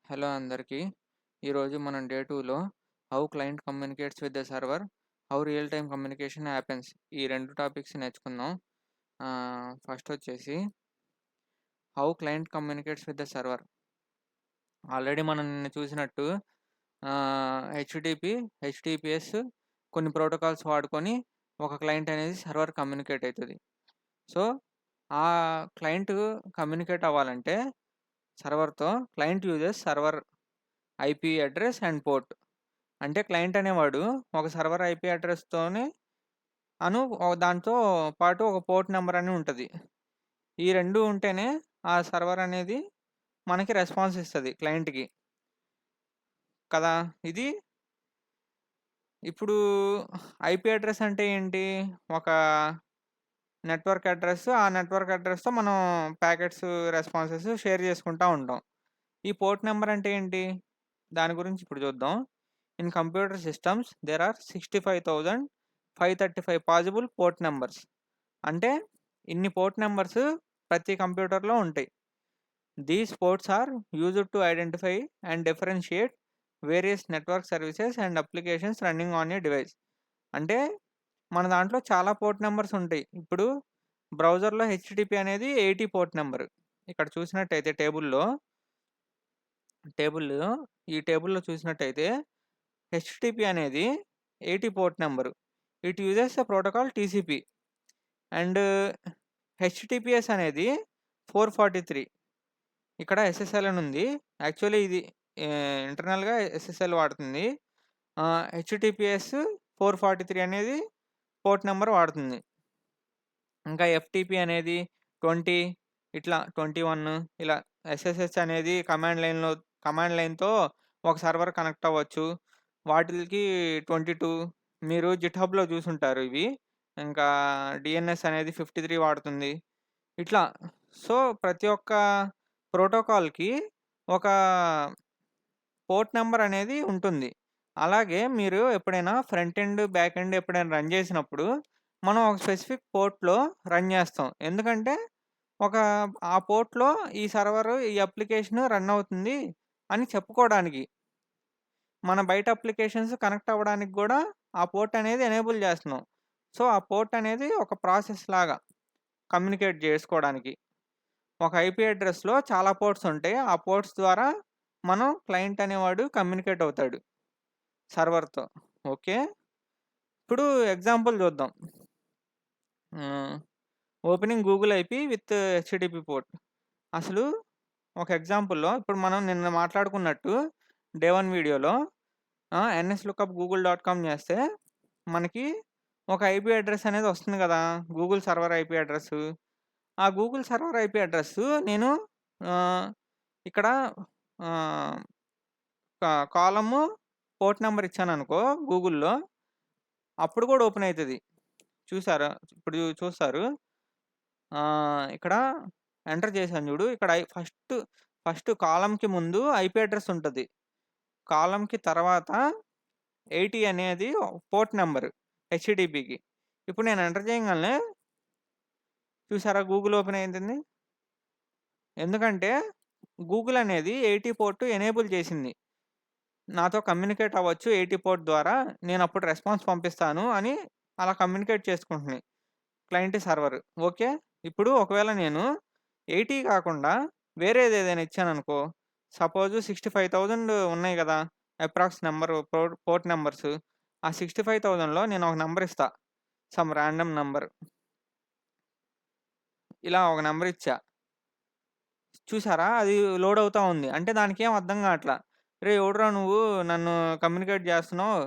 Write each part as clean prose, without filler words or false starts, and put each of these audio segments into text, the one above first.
Hello అందరికీ. ఈరోజు మనం డే 2లో how client communicates with the server, how real time communication happens ఈ 2 టాపిక్స్ నేర్చుకుందాం. ఫస్ట్ వచ్చేసి how client communicates with the server. Already మనం నిన్న చూసినట్టు హెచ్‌టిపిఎస్ కొన్ని ప్రోటోకాల్స్ వాడుకొని ఒక క్లయింట్ అనేది సర్వర్ కమ్యూనికేట్ అవుతుంది. సో, ఆ క్లయింట్ కమ్యూనికేట్ అవ్వాలంటే సర్వర్‌తో client uses server IP address and port. అంటే క్లయింట్ అనేవాడు ఒక సర్వర్ ఐపీ అడ్రస్‌తోని దాంతో పాటు ఒక పోర్ట్ నంబర్ అని ఉంటది. ఈ 2 ఉంటేనే ఆ సర్వర్ అనేది మనకి రెస్పాన్స్ ఇస్తది క్లయింట్‌కి కదా! ఇప్పుడు ఐపీ అడ్రెస్ అంటే ఏంటి? ఒక నెట్వర్క్ అడ్రెస్. ఆ నెట్వర్క్ అడ్రెస్‌తో మనం ప్యాకెట్స్, రెస్పాన్సెస్ షేర్ చేసుకుంటా ఉంటాం. ఈ పోర్ట్ నంబర్ అంటే ఏంటి? దాని గురించి ఇప్పుడు చూద్దాం. In computer systems there are 65,535 possible port numbers. అంటే ఇన్ని పోర్ట్ నంబర్స్ ప్రతి కంప్యూటర్‌లో ఉంటాయి. These ports are used to identify and differentiate various network services and applications running on a device. అంటే మన దాంట్లో చాలా పోర్ట్ నంబర్స్ ఉంటాయి. ఇప్పుడు బ్రౌజర్‌లో హెచ్‌టిటిపి అనేది 80 పోర్ట్ నంబర్. ఇక్కడ చూసినట్టయితే టేబుల్‌లో ఈ టేబుల్‌లో చూసినట్టయితే హెచ్‌టిటిపి అనేది 80 port number. It uses the protocol TCP and HTTPS అనేది 443. ఇక్కడ ఎస్ఎస్ఎల్ అని ఉంది. యాక్చువల్లీ ఇది ఇంటర్నల్‌గా ఎస్ఎస్ఎల్ వాడుతుంది. హెచ్‌టిటిపిఎస్ 443 అనేది పోర్ట్ నంబర్ వాడుతుంది. ఇంకా ఎఫ్‌టిపి అనేది 20, ఇట్లా 21 ఇలా. ఎస్ఎస్హెచ్ అనేది కమాండ్ లైన్‌తో ఒక సర్వర్ కనెక్ట్ అవ్వచ్చు. వాటిలికి 22 మీరు జిట్‌హబ్‌లో చూసుంటారు ఇవి. ఇంకా డీఎన్ఎస్ అనేది 53 వాడుతుంది. ఇట్లా. సో, ప్రతి ఒక్క ప్రోటోకాల్‌కి ఒక పోర్ట్ నంబర్ అనేది ఉంటుంది. అలాగే మీరు ఎప్పుడైనా ఫ్రంట్ ఎండ్, బ్యాక్ ఎండ్ ఎప్పుడైనా రన్ చేసినప్పుడు మనం ఒక స్పెసిఫిక్ పోర్ట్‌లో రన్ చేస్తాం. ఎందుకంటే ఒక ఆ పోర్ట్‌లో ఈ సర్వర్, ఈ అప్లికేషన్ రన్ అవుతుంది అని చెప్పుకోవడానికి. మన బయట అప్లికేషన్స్ కనెక్ట్ అవ్వడానికి గూడా ఆ పోర్ట్ అనేది ఎనేబుల్ చేస్తున్నాం. సో, ఆ పోర్ట్ అనేది ఒక ప్రాసెస్ లాగా కమ్యూనికేట్ చేసుకోవడానికి. ఒక ఐపీ అడ్రెస్‌లో చాలా పోర్ట్స్ ఉంటాయి. ఆ పోర్ట్స్ ద్వారా మనం క్లయింట్ అనేవాడు కమ్యూనికేట్ అవుతాడు సర్వర్‌తో. ఓకే. ఇప్పుడు ఎగ్జాంపుల్ చూద్దాం. హ్మ్. Opening Google IP with HTTP port. అసలు ఒక ఎగ్జాంపుల్‌లో ఇప్పుడు మనం నిన్న మాట్లాడుకున్నట్టు డే 1 వీడియోలో nsLookup google.com చేస్తే మనకి ఒక ఐపీ అడ్రెస్ అనేది వస్తుంది కదా! Google server IP address. ఆ గూగుల్ సర్వర్ ఐపీ అడ్రెస్సు నేను ఆహ్, ఇక్కడ ఆహ్, కాలము పోర్ట్ నంబర్ ఇచ్చాననుకో గూగుల్‌లో, అప్పుడు కూడా ఓపెన్ అయితది. చూసారా? ఇప్పుడు చూస్తారు. ఇక్కడ ఎంటర్ చేశాను చూడు. ఇక్కడ ఫస్ట్ కాలమ్‌కి ముందు ఐపీ అడ్రెస్ ఉంటది. కాలమ్‌కి తర్వాత 80 అనేది పోర్ట్ నంబర్ హెచ్‌టిటిపికి. ఇప్పుడు నేను ఎంటర్ చేయంగాల్నే చూసారా గూగుల్ ఓపెన్ అయితుంది. ఎందుకంటే గూగుల్ అనేది 80 పోర్ట్ ఎనేబుల్ చేసింది. నాతో కమ్యూనికేట్ అవ్వచ్చు 80 పోర్ట్ ద్వారా. నేనప్పుడు రెస్పాన్స్ పంపిస్తాను అని అలా కమ్యూనికేట్ చేసుకుంటున్నాయి క్లయింట్, సర్వర్. ఓకే. ఇప్పుడు ఒకవేళ నేను 80 కాకుండా వేరేదేదైనా ఇచ్చాననుకో, సపోజ్ 65,000 ఉన్నాయి గదా! Approx number port numbers. ఆ 65,000లో నేను ఒక నంబర్ ఇస్తా. Some random number. ఇలా ఒక నంబర్ ఇచ్చా. చూసారా? అది లోడ్ అవుతా ఉంది. అంటే దానికేం అర్థం గాట్లా. "రేయ్! ఎవడురా నువ్వు నన్ను కమ్యూనికేట్ జేస్తున్నావు?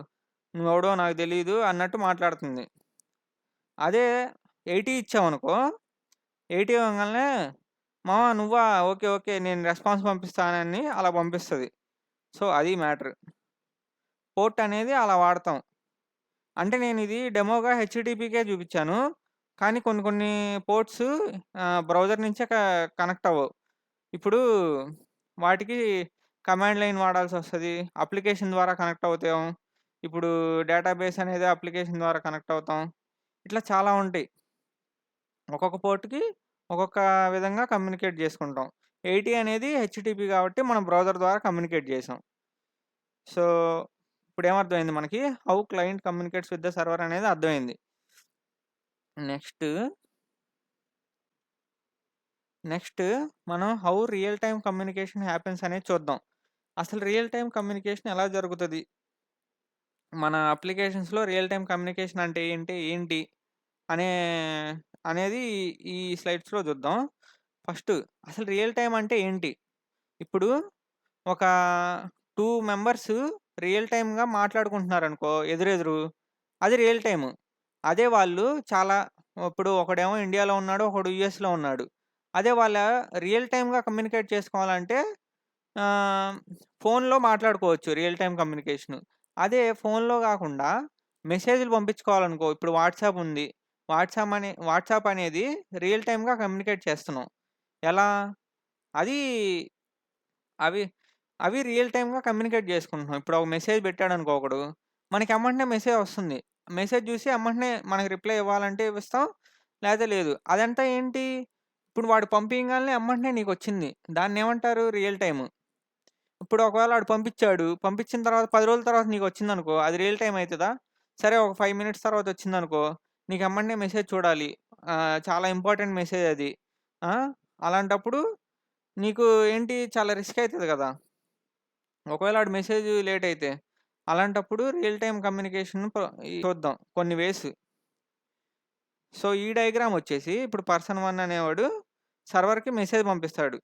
నువ్వెవడో నాకు తెలీదు" అన్నట్టు మాట్లాడుతుంది. అదే 80 ఇచ్చామనుకో, 80 ఇవ్వంగాల్నే "మామ నువ్వా? ఓకే. ఓకే. నేను రెస్పాన్స్ పంపిస్తానని" అలా పంపిస్తది. సో, అది మ్యాటర్. పోర్ట్ అనేది అలా వాడతాం. అంటే నేనిది డెమోగా హెచ్‌టిటిపికే చూపిచ్చాను. కానీ కొన్ని కొన్ని పోర్ట్స్ బ్రౌజర్ నుంచే కనెక్ట్ అవ్వవు. ఇప్పుడు వాటికి కమాండ్ లైన్ వాడాల్సొస్తది. అప్లికేషన్ ద్వారా కనెక్ట్ అవుతాం. ఇప్పుడు డేటాబేస్ అనేది అప్లికేషన్ ద్వారా కనెక్ట్ అవుతాం. ఇట్లా చాలా ఉంటాయి. ఒక్కొక్క పోర్ట్‌కి ఒక్కొక్క విధంగా కమ్యూనికేట్ జేసుకుంటాం. 80 అనేది హెచ్‌టిపి కాబట్టి మనం బ్రౌజర్ ద్వారా కమ్యూనికేట్ చేసాం. సో, ఇప్పుడేమర్థమైంది మనకి how client communicates with the server అనేది అర్థమైంది. నెక్స్ట్ నెక్స్ట్ మనం how real time communication happens అనేది చూద్దాం. అసలు రియల్ టైమ్ కమ్యూనికేషన్ ఎలా జరుగుతది? మన అప్లికేషన్స్‌లో రియల్ టైమ్ కమ్యూనికేషన్ అంటే ఏంటి? అనే అనేది ఈ స్లైడ్స్‌లో చూద్దాం. ఫస్ట్ అసలు రియల్ టైమ్ అంటే ఏంటి? ఇప్పుడు ఒక 2 మెంబర్స్ రియల్ టైమ్‌గా మాట్లాడుకుంటున్నారనుకో ఎదురెదురు. అది రియల్ టైము. అదే వాళ్ళు చాలా ఇప్పుడు ఒకడేమో ఇండియాలో ఉన్నాడు. ఒకడు యూఎస్‌లో ఉన్నాడు. అదే వాళ్ళ రియల్ టైమ్‌గా కమ్యూనికేట్ చేసుకోవాలంటే ఆహ్, ఫోన్‌లో మాట్లాడుకోవచ్చు రియల్ టైమ్ కమ్యూనికేషను. అదే ఫోన్‌లో గాకుండా మెసేజ్‌లు పంపించుకోవాలనుకో ఇప్పుడు వాట్సాప్ ఉంది. వాట్సాప్ అనేది రియల్ టైమ్‌గా కమ్యూనికేట్ చేస్తున్నాం. ఎలా? అది అవి అవి రియల్ టైమ్‌గా కమ్యూనికేట్ జేసుకుంటున్నాం. ఇప్పుడు ఒక మెసేజ్ పెట్టాడనుకో ఒకడు, మనకి ఎమ్మటనే మెసేజ్ వస్తుంది. మెసేజ్ జూసి ఎమ్మటనే మనకి రిప్లై ఇవ్వాలంటే ఇస్తాం. లేతే లేదు. అదంతా ఏంటి? ఇప్పుడు వాడు పంపియంగాల్నే ఎమ్మటనే నీకొచ్చింది. దాన్నేమంటారు? Real time. ఇప్పుడు ఒకవేళ ఆడు పంపించాడు. పంపించిన తర్వాత 10 రోజుల తర్వాత నీకొచ్చిందనుకో, అది రియల్ టైమ్ అయితదా? సరే ఒక 5 మినిట్స్ తర్వాత వచ్చిందనుకో, నీకు ఎమ్మటనే మెసేజ్ చూడాలి. చాలా ఇంపార్టెంట్ మెసేజ్ అది. ఆ! అలాంటప్పుడు నీకు ఏంటి చాలా రిస్క్ అయితది గదా! ఒకవేళ ఆడి మెసేజ్ లేట్ అయితే. అలాంటప్పుడు రియల్ టైమ్ కమ్యూనికేషన్ చూద్దాం కొన్ని వేస్. సో, ఈ డయాగ్రామ్ వచ్చేసి ఇప్పుడు పర్సన్ 1 అనేవాడు సర్వర్‌కి మెసేజ్ పంపిస్తాడు.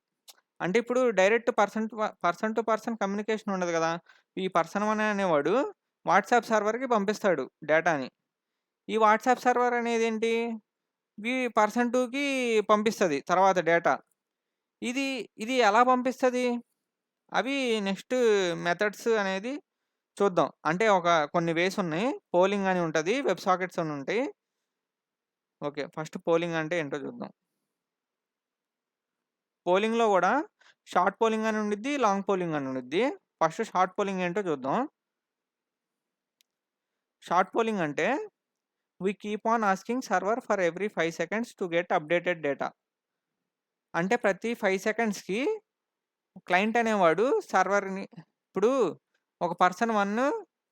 అంటే ఇప్పుడు direct person to person communication ఉండదు గదా! ఈ పర్సన్ 1 అనేవాడు వాట్సాప్ సర్వర్‌కి పంపిస్తాడు డేటాని. ఈ వాట్సాప్ సర్వర్ అనేదేంటి? పర్సన్ 2కి పంపిస్తది తర్వాత డేటా. ఇది ఇది ఎలా పంపిస్తది? అవి నెక్స్ట్ మెథడ్స్ అనేది చూద్దాం. అంటే కొన్ని వేస్ ఉన్నాయి. పోలింగ్ అని ఉంటది. వెబ్ సాకెట్స్ అని ఉంటాయి. ఓకే. ఫస్ట్ పోలింగ్ అంటే ఏంటో చూద్దాం. పోలింగ్‌లో గూడా షార్ట్ పోలింగ్ అని ఉండిద్ది. లాంగ్ పోలింగ్ అని ఉండిద్ది. ఫస్ట్ షార్ట్ పోలింగ్ ఏంటో చూద్దాం. షార్ట్ పోలింగ్ అంటే we keep on asking server for every 5 seconds to get updated data. అంటే ప్రతి 5 సెకండ్స్‌కి క్లయింట్ అనేవాడు సర్వర్‌ని ఇప్పుడు ఒక పర్సన్ 1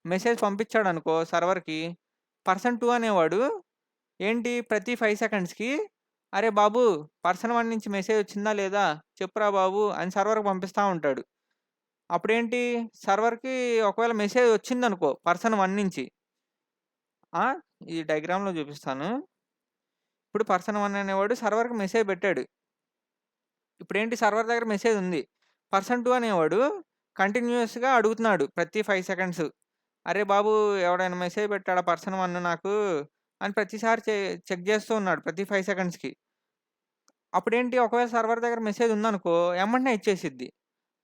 మెసేజ్ పంపించాడనుకో సర్వర్‌కి. పర్సన్ 2 అనేవాడు ఏంటి ప్రతి 5 సెకండ్స్‌కి "అరే బాబు! పర్సన్ 1 నుంచి మెసేజ్ వచ్చిందా లేదా? చెప్పురా బాబు" అని సర్వర్‌కి పంపిస్తా ఉంటాడు. అప్పుడేంటి సర్వర్‌కి ఒకవేళ మెసేజ్ వచ్చిందనుకో పర్సన్ 1 నుంచి ఆ! ఈ డయాగ్రామ్‌లో చూపిస్తాను. ఇప్పుడు పర్సన్ 1 అనేవాడు సర్వర్‌కి మెసేజ్ పెట్టాడు. ఇప్పుడేంటి సర్వర్ దగ్గర మెసేజ్ ఉంది. పర్సన్ 2 అనేవాడు కంటిన్యూయస్‌గా అడుగుతున్నాడు ప్రతి 5 సెకండ్స్. "అరే బాబు! ఎవడైనా మెసేజ్ పెట్టాడా పర్సన్ 1 నాకు" అని ప్రతిసారి చెక్ చేస్తూ ఉన్నాడు ప్రతి 5 సెకండ్స్‌కి. అప్పుడేంటి ఒకవేళ సర్వర్ దగ్గర మెసేజ్ ఉందనుకో ఎమ్మటనే ఇచ్చేసిద్ది.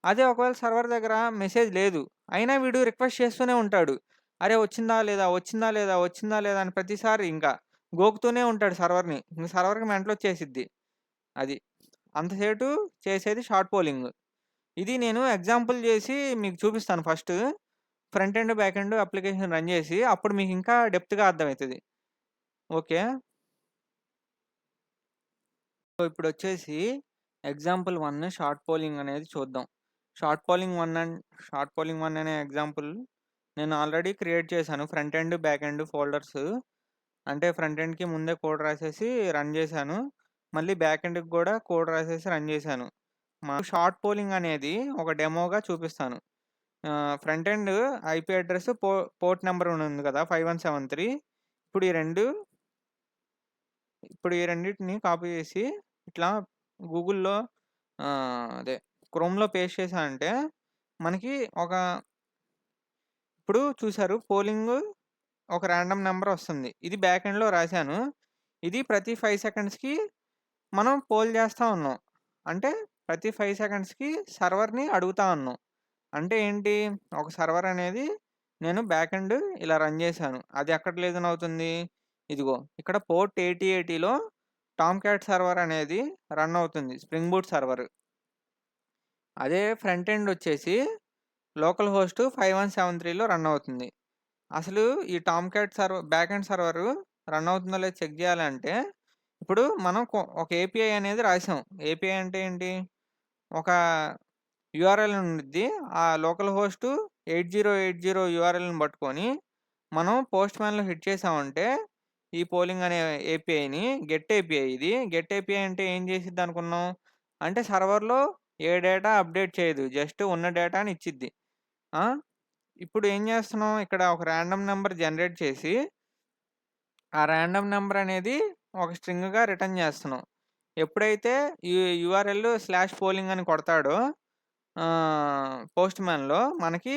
అదే ఒకవేళ సర్వర్ దగ్గర మెసేజ్ లేదు. అయినా వీడు రిక్వెస్ట్ చేస్తూనే ఉంటాడు. "అరే వచ్చిందా లేదా? వచ్చిందా లేదా? వచ్చిందా లేదా?" అని ప్రతిసారి ఇంకా గోకుతూనే ఉంటాడు సర్వర్‌ని. ఇంక సర్వర్‌కి మెంటలొచ్చేసిద్ది. అది. అంతసేటు చేసేది షార్ట్ పోలింగ్. ఇది నేను ఎగ్జాంపుల్ జేసి మీకు చూపిస్తాను first. Front end, back end application run జేసి అప్పుడు మీకింకా డెప్త్‌గా అర్థమైతది. ఓకే. సో, ఇప్పుడొచ్చేసి ఎగ్జాంపుల్ 1 షార్ట్ పోలింగ్ అనేది చూద్దాం. Short polling 1 and short polling 1 అనే ఎగ్జాంపుల్ నేను ఆల్రెడీ క్రియేట్ చేశాను. Front end, back end folders. అంటే ఫ్రంట్ ఎండ్‌కి ముందే కోడ్ రాసేసి రన్ జేశాను. మళ్ళీ బ్యాక్ ఎండ్‌కి గూడా కోడ్ రాసేసి రన్ జేశాను. షార్ట్ పోలింగ్ అనేది ఒక డెమోగా చూపిస్తాను. Front end IP address port number ఉంది కదా! 5173 ఇప్పుడు ఈ 2 ఇప్పుడు ఈ రెండిటిని కాపీ చేసి ఇట్లా గూగుల్‌లో అదే క్రోమ్‌లో పేస్ట్ చేశానంటే మనకి ఒక ఇప్పుడు చూసారు పోలింగు ఒక రాండమ్ నంబర్ వస్తుంది. ఇది బ్యాక్ ఎండ్‌లో రాశాను. ఇది ప్రతి 5 సెకండ్స్‌కి మనం పోల్ చేస్తా ఉన్నాం. అంటే ప్రతి 5 సెకండ్స్‌కి సర్వర్‌ని అడుగుతా ఉన్నాం. అంటే ఏంటి? ఒక సర్వర్ అనేది నేను బ్యాక్ ఎండ్ ఇలా రన్ చేశాను. అది ఎక్కడ లిజన్ అవుతుంది? ఇదిగో ఇక్కడ పోర్ట్ 8080లో టామ్‌క్యాట్ సర్వర్ అనేది రన్ అవుతుంది. Spring boot server. అదే ఫ్రంట్ ఎండ్ వచ్చేసి లోకల్ హోస్ట్ 5173లో రన్ అవుతుంది. అసలు ఈ Tomcat back end server run అవుతుందో లేదో చెక్ చేయాలంటే ఇప్పుడు మనం ఒక ఏపీఐ అనేది రాసాం. ఏపీఐ అంటే ఏంటి? ఒక యూఆర్ఎల్ ఉండిద్ది. ఆ లోకల్ హోస్ట్ 8080 యూఆర్ఎల్‌ని పట్టుకొని మనం పోస్ట్‌మ్యాన్‌లో హిట్ చేసామంటే ఈ పోలింగ్ అనే ఏపీఐని గెట్ ఏపీఐ ఇది. గెట్ ఏపీఐ అంటే ఏం చేసిద్దనుకున్నాం? అంటే సర్వర్‌లో ఏ డేటా అప్‌డేట్ చేయదు. జస్ట్ ఉన్న డేటాని ఇచ్చిద్ది. ఆ! ఇప్పుడు ఏం చేస్తున్నాం? ఇక్కడ ఒక రాండమ్ నంబర్ జనరేట్ చేసి, ఆ రాండమ్ నంబర్ అనేది ఒక స్ట్రింగ్‌గా రిటర్న్ చేస్తున్నాం. ఎప్పుడైతే ఈ యూఆర్ఎల్ స్లాష్ పోలింగ్ అని కొడతాడో పోస్ట్‌మ్యాన్‌లో మనకి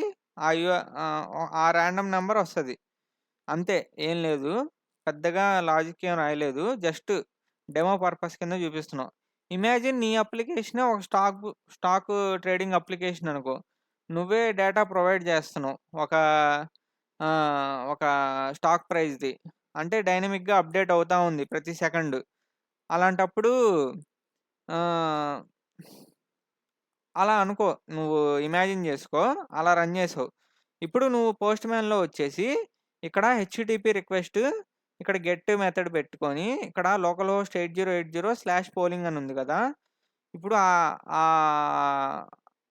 ఆ రాండమ్ నంబర్ వస్తది. అంతే. ఏం లేదు. పెద్దగా లాజిక్ ఏం రాయలేదు. జస్ట్ డెమో పర్పస్ కింద చూపిస్తున్నాం. ఇమాజిన్ నీ అప్లికేషనే ఒక స్టాక్ ట్రేడింగ్ అప్లికేషన్ అనుకో. నువ్వే డేటా ప్రొవైడ్ చేస్తున్నావు. ఒక స్టాక్ ప్రైస్‌ది. అంటే డైనమిక్‌గా అప్‌డేట్ అవుతా ఉంది ప్రతి సెకండు. అలాంటప్పుడు ఆహ్, అలా అనుకో. నువ్వు ఇమాజిన్ చేసుకో. అలా రన్ చేసావు. ఇప్పుడు నువ్వు పోస్ట్‌మ్యాన్‌లో వచ్చేసి ఇక్కడ హెచ్‌టిటిపి రిక్వెస్ట్ ఇక్కడ గెట్ మెథడ్ పెట్టుకొని ఇక్కడ లోకల్ హోస్ట్ 8080 స్లాష్ పోలింగ్ అని ఉంది కదా! ఇప్పుడు ఆహ్,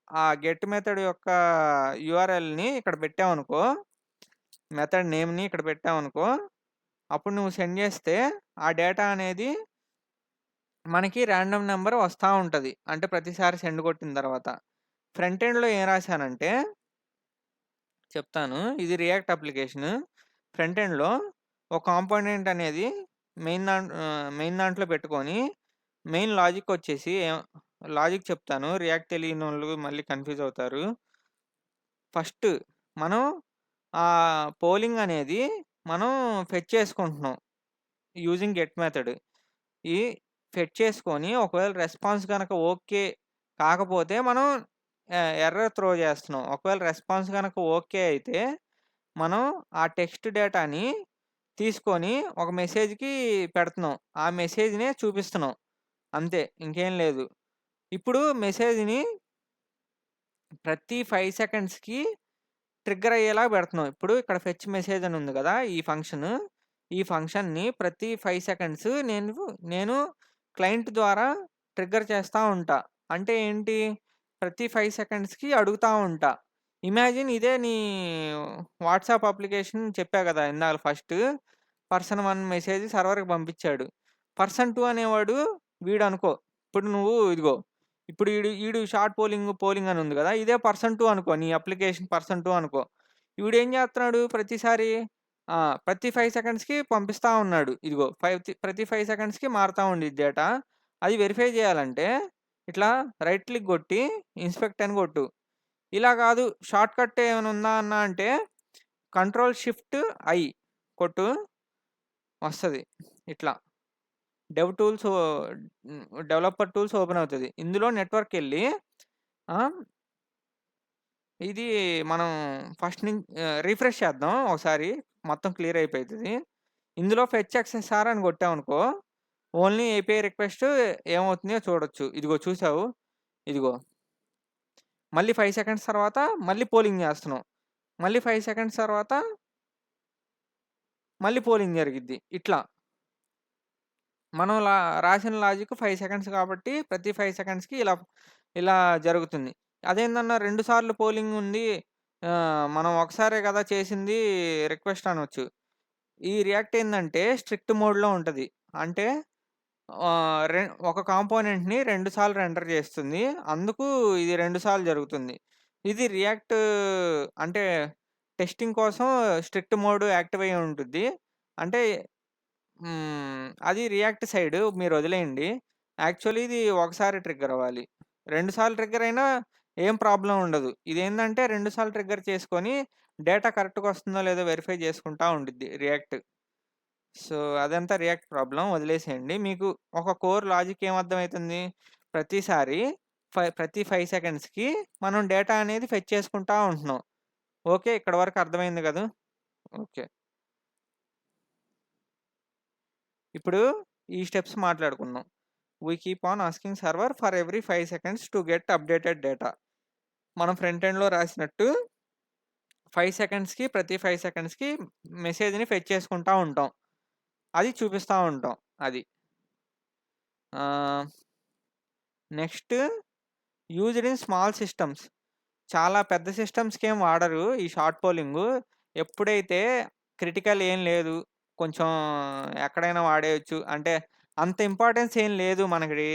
ఆ గెట్ మెథడ్ యొక్క యూఆర్ఎల్‌ని ఇక్కడ పెట్టావనుకో, మెథడ్ నేమ్‌ని ఇక్కడ పెట్టావనుకో, అప్పుడు నువ్వు సెండ్ చేస్తే ఆ డేటా అనేది మనకి రాండమ్ నంబర్ వస్తా ఉంటది. అంటే ప్రతిసారి సెండ్ కొట్టిన తర్వాత. ఫ్రంట్ ఎండ్‌లో ఏం రాశానంటే చెప్తాను. ఇది రియాక్ట్ అప్లికేషను. ఫ్రంట్ ఎండ్‌లో ఒక కాంపోనెంట్ అనేది మెయిన్ దాంట్లో పెట్టుకొని మెయిన్ లాజిక్ వచ్చేసి లాజిక్ చెప్తాను. రియాక్ట్ తెలియనోళ్ళు మళ్ళీ కన్‌ఫ్యూజ్ అవుతారు. ఫస్ట్ మనం పోలింగ్ అనేది మనం ఫెచ్ చేసుకుంటున్నాం. Using get method. ఈ ఫెచ్ చేసుకొని ఒకవేళ రెస్పాన్స్ గనక ఓకే కాకపోతే మనం ఎర్రర్ త్రో చేస్తున్నాం. ఒకవేళ రెస్పాన్స్ గనక ఓకే అయితే మనం ఆ టెక్స్ట్ డేటాని తీసుకొని ఒక మెసేజ్‌కి పెడుతున్నాం. ఆ మెసేజ్‌నే చూపిస్తున్నాం. అంతే. ఇంకేం లేదు. ఇప్పుడు మెసేజ్‌ని ప్రతి 5 సెకండ్స్‌కి ట్రిగ్గర్ అయ్యేలాగా పెడుతున్నాం. ఇప్పుడు ఇక్కడ ఫెచ్ మెసేజ్ అని ఉంది గదా! ఈ ఫంక్షను. ఈ ఫంక్షన్‌ని ప్రతి 5 సెకండ్స్ నేను క్లయింట్ ద్వారా ట్రిగ్గర్ చేస్తా ఉంటా. అంటే ఏంటి? ప్రతి 5 సెకండ్స్‌కి అడుగుతా ఉంటా. ఇమాజిన్ ఇదే నీ వాట్సాప్ అప్లికేషన్ చెప్పా గదా! ఇందాక ఫస్టు. పర్సన్ 1 మెసేజ్ సర్వర్‌కి పంపించాడు. పర్సన్ 2 అనేవాడు వీడనుకో. ఇప్పుడు నువ్వు ఇదిగో ఇప్పుడు ఈడు షార్ట్ పోలింగ్ అని ఉంది గదా! ఇదే పర్సన్ 2 అనుకో. నీ అప్లికేషన్ పర్సన్ 2 అనుకో. ఈవిడేం జేత్తన్నాడు ప్రతిసారి ప్రతి 5 సెకండ్స్‌కి పంపిస్తా ఉన్నాడు. ఇదిగో ప్రతి 5 సెకండ్స్‌కి మారుతా ఉండిద్ది డేటా. అది వెరిఫై జేయాలంటే ఇట్లా రైట్ క్లిక్ గొట్టి ఇన్స్‌పెక్ట్ అని గొట్టు. ఇలా గాదు షార్ట్‌కట్ ఏమైనా ఉందా అన్నా అంటే కంట్రోల్ షిఫ్ట్ ఐ కొట్టు వస్తది. ఇట్లా. Dev tools developer tools open అవుతది. ఇందులో నెట్వర్క్‌కెళ్ళి ఆ! ఇది మనం రిఫ్రెష్ చేద్దాం ఒకసారి. మొత్తం క్లియర్ అయిపోయితది. ఇందులో ఫెచ్ ఎక్స్ఎస్ఆర్ అని కొట్టామనుకో, ఓన్లీ ఏపీఐ రిక్వెస్ట్ ఏమవుతుందో చూడొచ్చు. ఇదిగో చూసావు? ఇదిగో. మళ్ళీ 5 సెకండ్స్ తర్వాత మళ్ళీ పోలింగ్ చేస్తున్నాం. మళ్ళీ 5 సెకండ్స్ తర్వాత మళ్ళీ పోలింగ్ జరిగిద్ది. ఇట్లా. మనం రాసిన లాజిక్ 5 సెకండ్స్ కాబట్టి ప్రతి 5 సెకండ్స్‌కి ఇలా జరుగుతుంది. అదేందన్నా 2 సార్లు పోలింగ్ ఉంది. మనం ఒకసారే గదా చేసింది రిక్వెస్ట్ అనొచ్చు. ఈ రియాక్ట్ ఏందంటే స్ట్రిక్ట్ మోడ్‌లో ఉంటది. అంటే ఆహ్, రె ఒక కాంపోనెంట్‌ని 2 సార్లు రెండర్ చేస్తుంది. అందుకు ఇది 2 సార్లు జరుగుతుంది. ఇది రియాక్ట్ అంటే టెస్టింగ్ కోసం స్ట్రిక్ట్ మోడ్ యాక్టివ్ అయ్యి ఉంటుద్ది. అంటే అది రియాక్ట్ సైడ్ మీరొదిలేయండి. యాక్చువల్లీ ఇది ఒకసారి ట్రిగ్గర్ అవ్వాలి. 2 సార్లు ట్రిగ్గర్ అయినా ఏం ప్రాబ్లమ్ ఉండదు. ఇదేందంటే 2 సార్లు ట్రిగ్గర్ చేసుకొని డేటా కరెక్ట్‌గా వస్తుందో లేదో వెరిఫై చేసుకుంటా ఉండిద్ది రియాక్ట్. సో, అదంతా రియాక్ట్ ప్రాబ్లమ్ వదిలేసేయండి. మీకు ఒక కోర్ లాజిక్ ఏం అర్థమైతుంది? ప్రతిసారి ప్రతి 5 సెకండ్స్‌కి మనం డేటా అనేది ఫెచ్ చేసుకుంటా ఉంటున్నాం. ఓకే. ఇక్కడి వరకు అర్థమైంది గదూ! ఓకే. ఇప్పుడు ఈ స్టెప్స్ మాట్లాడుకుందాం. We keep on asking server for every 5 seconds to get updated data. మనం ఫ్రంట్ ఎండ్‌లో రాసినట్టు 5 సెకండ్స్‌కి ప్రతి 5 సెకండ్స్‌కి మెసేజ్‌ని ఫెచ్ చేసుకుంటా ఉంటాం. అది చూపిస్తా ఉంటాం. అది. ఆహ్, next used in small systems. చాలా పెద్ద సిస్టమ్స్‌కేం వాడరు ఈ షార్ట్ పోలింగు. ఎప్పుడైతే క్రిటికల్ ఏం లేదు, కొంచెం ఎక్కడైనా వాడేయొచ్చు. అంటే అంత ఇంపార్టెన్స్ ఏం లేదు మనకి.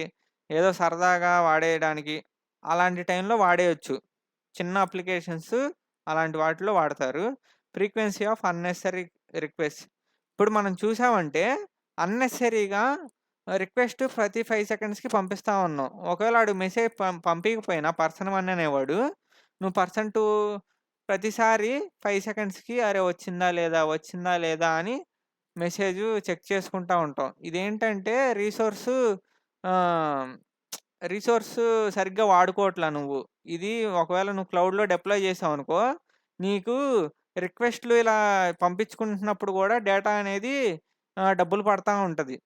ఏదో సరదాగా వాడేయడానికి. అలాంటి టైంలో వాడేయొచ్చు. చిన్న అప్లికేషన్స్ అలాంటి వాటిలో వాడతారు. Frequency of unnecessary request. ఇప్పుడు మనం చూసామంటే అన్నెసెసరీగా రిక్వెస్ట్ ప్రతి 5 సెకండ్స్‌కి పంపిస్తా ఉన్నాం. ఒకవేళ ఆడు మెసేజ్ పంపియకపోయినా పర్సన్ 1 అనేవాడు, నువ్వు పర్సన్ 2 ప్రతిసారి 5 సెకండ్స్‌కి అరే! వచ్చిందా లేదా? వచ్చిందా లేదా? అని మెసేజు చెక్ చేసుకుంటా ఉంటాం. ఇదేంటంటే ఆహ్, రిసోర్స్ సరిగ్గా వాడుకోవట్లా నువ్వు. ఇది ఒకవేళ నువ్వు క్లౌడ్‌లో డిప్లాయ్ చేసావనుకో, నీకు రిక్వెస్ట్‌లు ఇలా పంపించుకుంటున్నప్పుడు గూడా డేటా అనేది డబ్బులు పడతా ఉంటది.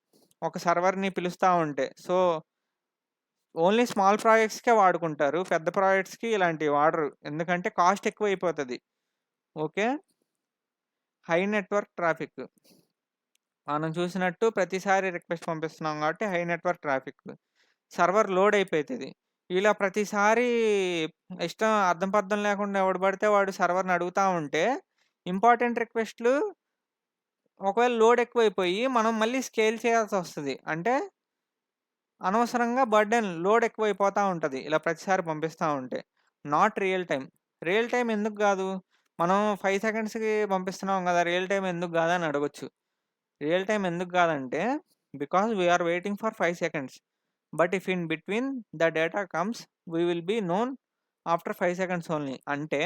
ఒక సర్వర్‌ని పిలుస్తా ఉంటే. సో, ఓన్లీ స్మాల్ ప్రాజెక్ట్స్‌కే వాడుకుంటారు. పెద్ద ప్రాజెక్ట్స్‌కి ఇలాంటివి వాడరు. ఎందుకంటే కాస్ట్ ఎక్కువైపోతది. ఓకే. High network traffic. మనం చూసినట్టు ప్రతిసారి రిక్వెస్ట్ పంపిస్తున్నాం కాబట్టి high network traffic. Server load అయిపోతది. ఇలా ప్రతిసారి ఇష్టం అర్థం పర్థం లేకుండా ఎవడు పడితే వాడు సర్వర్‌ని అడుగుతా ఉంటే, ఇంపార్టెంట్ రిక్వెస్ట్‌లు ఒకవేళ లోడ్ ఎక్కువైపోయి మనం మళ్ళీ స్కేల్ చేయాల్సొస్తది. అంటే అనవసరంగా బర్డెన్ లోడ్ ఎక్కువైపోతా ఉంటది. ఇలా ప్రతిసారి పంపిస్తా ఉంటే. Not real time. Real time ఎందుకు గాదు? మనం 5 సెకండ్స్‌కి పంపిస్తున్నాం గదా! రియల్ టైమ్ ఎందుకు గాదని అడగొచ్చు. రియల్ టైమ్ ఎందుకు గాదంటే, because we are waiting for 5 seconds. But if in between the data comes we will be known after 5 seconds only. అంటే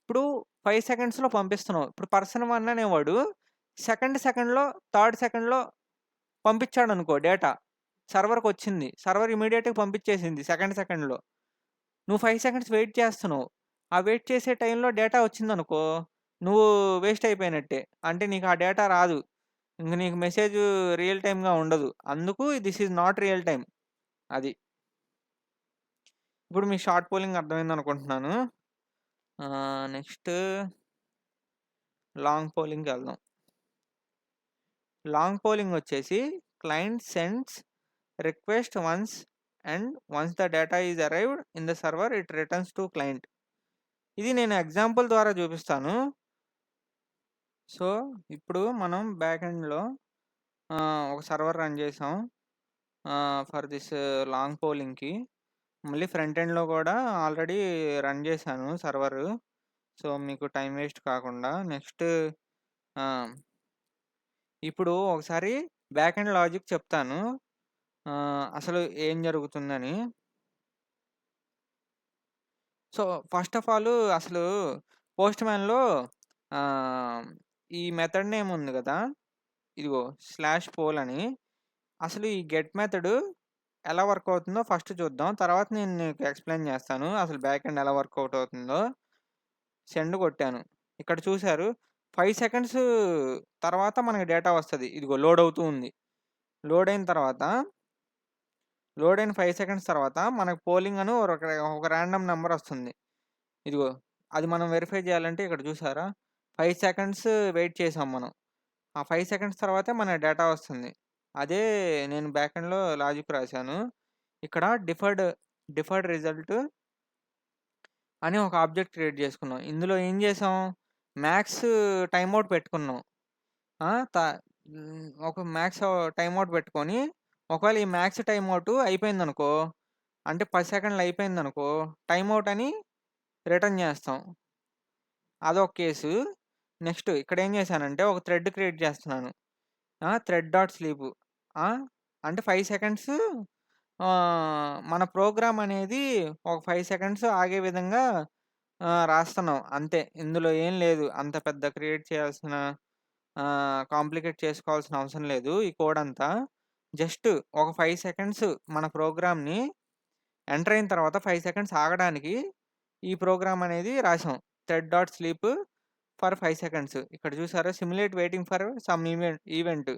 ఇప్పుడు 5 సెకండ్స్‌లో పంపిస్తున్నావు. ఇప్పుడు పర్సన్ 1 అనేవాడు సెకండ్‌లో, థర్డ్ సెకండ్‌లో పంపించాడనుకో డేటా. సర్వర్‌కొచ్చింది. సర్వర్ ఇమ్మీడియేట్‌గా పంపించేసింది సెకండ్‌లో. నువ్వు 5 సెకండ్స్ వెయిట్ చేస్తున్నావు. ఆ వెయిట్ చేసే టైంలో డేటా వచ్చిందనుకో, నువ్వు వేస్ట్ అయిపోయినట్టే. అంటే నీకు ఆ డేటా రాదు. ఇంక నీకు మెసేజు రియల్ టైమ్‌గా ఉండదు. అందుకు this is not real time. అది. ఇప్పుడు మీ షార్ట్ పోలింగ్ అర్థమైందనుకుంటున్నాను. నెక్స్ట్ లాంగ్ పోలింగ్‌కెళ్దాం. లాంగ్ పోలింగ్ వచ్చేసి client sends request once the data is arrived in the server it returns to client. ఇది నేను ఎగ్జాంపుల్ ద్వారా చూపిస్తాను. సో, ఇప్పుడు మనం బ్యాక్ ఎండ్‌లో ఒక సర్వర్ రన్ చేసాం. ఫర్ దిస్ లాంగ్ పోలింగ్‌కి. మళ్ళీ ఫ్రంట్ ఎండ్‌లో కూడా ఆల్రెడీ రన్ చేశాను సర్వరు. సో, మీకు టైమ్ వేస్ట్ కాకుండా. నెక్స్ట్ ఆహ్, ఇప్పుడు ఒకసారి బ్యాక్ ఎండ్ లాజిక్ చెప్తాను. అసలు ఏం జరుగుతుందని. సో, ఫస్ట్ ఆఫ్ ఆల్ అసలు పోస్ట్‌మ్యాన్‌లో ఆహ్, ఈ మెథడ్ నేమ్ ఉంది గదా! ఇదిగో స్లాష్ పోల్ అని. అసలు ఈ గెట్ మెథడు ఎలా వర్క్ అవుతుందో ఫస్ట్ చూద్దాం. తర్వాత నేను నీకు ఎక్స్‌ప్లెయిన్ చేస్తాను. అసలు బ్యాక్ ఎండ్ ఎలా వర్కౌట్ అవుతుందో. సెండ్ కొట్టాను. ఇక్కడ చూసారు 5 సెకండ్స్ తర్వాత మనకి డేటా వస్తది. ఇదిగో లోడ్ అవుతూ ఉంది. లోడ్ అయిన తర్వాత లోడ్ అయిన 5 సెకండ్స్ తర్వాత మనకు పోలింగ్ అని ఒక రాండమ్ నంబర్ వస్తుంది. ఇదిగో అది మనం వెరిఫై చేయాలంటే ఇక్కడ చూసారా? 5 సెకండ్స్ వెయిట్ చేసాం మనం. ఆ 5 సెకండ్స్ తర్వాతే మన డేటా వస్తుంది. అదే నేను బ్యాక్ ఎండ్‌లో లాజిక్ రాశాను. ఇక్కడ డిఫర్డ్ రిజల్ట్ అని ఒక ఆబ్జెక్ట్ క్రియేట్ చేసుకున్నాం. ఇందులో ఏం చేసాం? మ్యాక్స్ టైమ్ ఔట్ పెట్టుకున్నాం. ఆ! త ఒక మ్యాక్స్ టైమ్ ఔట్ పెట్టుకొని, ఒకవేళ ఈ మ్యాక్స్ టైమ్ ఔట్ అయిపోయిందనుకో, అంటే 10 సెకండ్లు అయిపోయిందనుకో, టైమ్ ఔట్ అని రిటర్న్ చేస్తాం. అదొక కేసు. నెక్స్ట్ ఇక్కడేం చేశానంటే, ఒక థ్రెడ్ క్రియేట్ చేస్తున్నాను. Thread dot sleep. ఆ! అంటే 5 సెకండ్స్ మన ప్రోగ్రామ్ అనేది ఒక 5 సెకండ్స్ ఆగే విధంగా రాస్తున్నాం అంతే. ఇందులో ఏం లేదు. అంత పెద్ద క్రియేట్ చేయాల్సిన కాంప్లికేట్ చేసుకోవాల్సిన అవసరం లేదు ఈ కోడ్ అంతా. జస్ట్ ఒక 5 సెకండ్స్ మన ప్రోగ్రామ్‌ని ఎంటర్ అయిన తర్వాత 5 సెకండ్స్ ఆగడానికి ఈ ప్రోగ్రామ్ అనేది రాసాం. Thread dot sleep for 5 seconds. ఇక్కడ చూసారా simulate waiting for some event.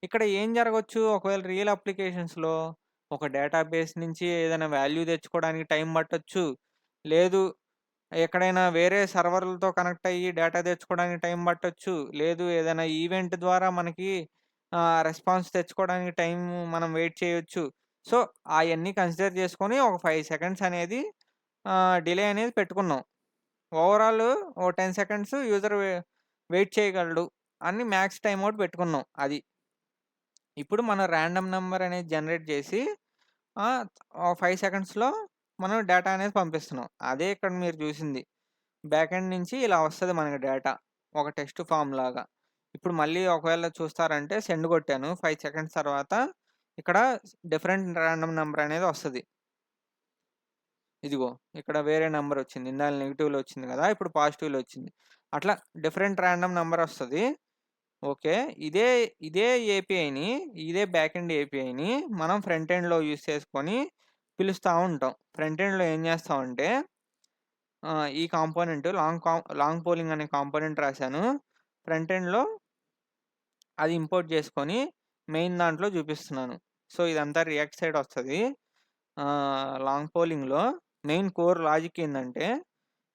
ఇక్కడ ఏం జరగొచ్చు ఒకవేళ రియల్ అప్లికేషన్స్‌లో ఒక డేటాబేస్ నుంచి ఏదైనా వాల్యూ తెచ్చుకోవడానికి టైం పట్టొచ్చు. లేదు ఎక్కడైనా వేరే సర్వర్‌లతో కనెక్ట్ అయ్యి డేటా తెచ్చుకోవడానికి టైం పట్టొచ్చు. లేదు ఏదైనా ఈవెంట్ ద్వారా మనకి రెస్పాన్స్ తెచ్చుకోవడానికి మనం వెయిట్ చేయొచ్చు. సో, అయన్నీ కన్సిడర్ చేసుకొని ఒక 5 సెకండ్స్ అనేది డిలే అనేది పెట్టుకున్నాం. ఓవరాల్ ఓ 10 సెకండ్స్ యూజర్ వెయిట్ చేయగలడు అని మ్యాక్స్ టైమ్ ఔట్ పెట్టుకున్నాం అది. ఇప్పుడు మనం రాండమ్ నంబర్ అనేది జనరేట్ చేసి ఆహ్, ఓ 5 సెకండ్స్‌లో మనం డేటా అనేది పంపిస్తున్నాం. అదే ఇక్కడ మీరు చూసింది. బ్యాక్ ఎండ్ నుంచి ఇలా వస్తది మనకి డేటా. ఒక టెక్స్ట్ ఫార్మ్ లాగా. ఇప్పుడు మళ్ళీ ఒకవేళ చూస్తారంటే సెండ్ కొట్టాను. 5 సెకండ్స్ తర్వాత ఇక్కడ డిఫరెంట్ రాండమ్ నంబర్ అనేది వస్తది. ఇదిగో ఇక్కడ వేరే నంబర్ వచ్చింది. ఇందాక నెగెటివ్‌లో వచ్చింది కదా! ఇప్పుడు పాజిటివ్‌లో వచ్చింది. అట్లా డిఫరెంట్ రాండమ్ నంబర్ వస్తది. ఓకే. ఇదే ఇదే ఏపీఐని, ఇదే బ్యాక్ ఎండ్ ఏపీఐని మనం ఫ్రంట్ ఎండ్‌లో యూజ్ చేసుకొని పిలుస్తా ఉంటాం. ఫ్రంట్ ఎండ్‌లో ఏం చేస్తామంటే ఈ కాంపోనెంట్ లాంగ్ పోలింగ్ అనే కాంపోనెంట్ రాశాను. ఫ్రంట్ ఎండ్‌లో అది ఇంపోర్ట్ చేసుకొని మెయిన్ దాంట్లో చూపిస్తున్నాను. సో, ఇదంతా రియాక్ట్ సైడ్ వస్తది. లాంగ్ పోలింగ్‌లో మెయిన్ కోర్ లాజిక్ ఏందంటే,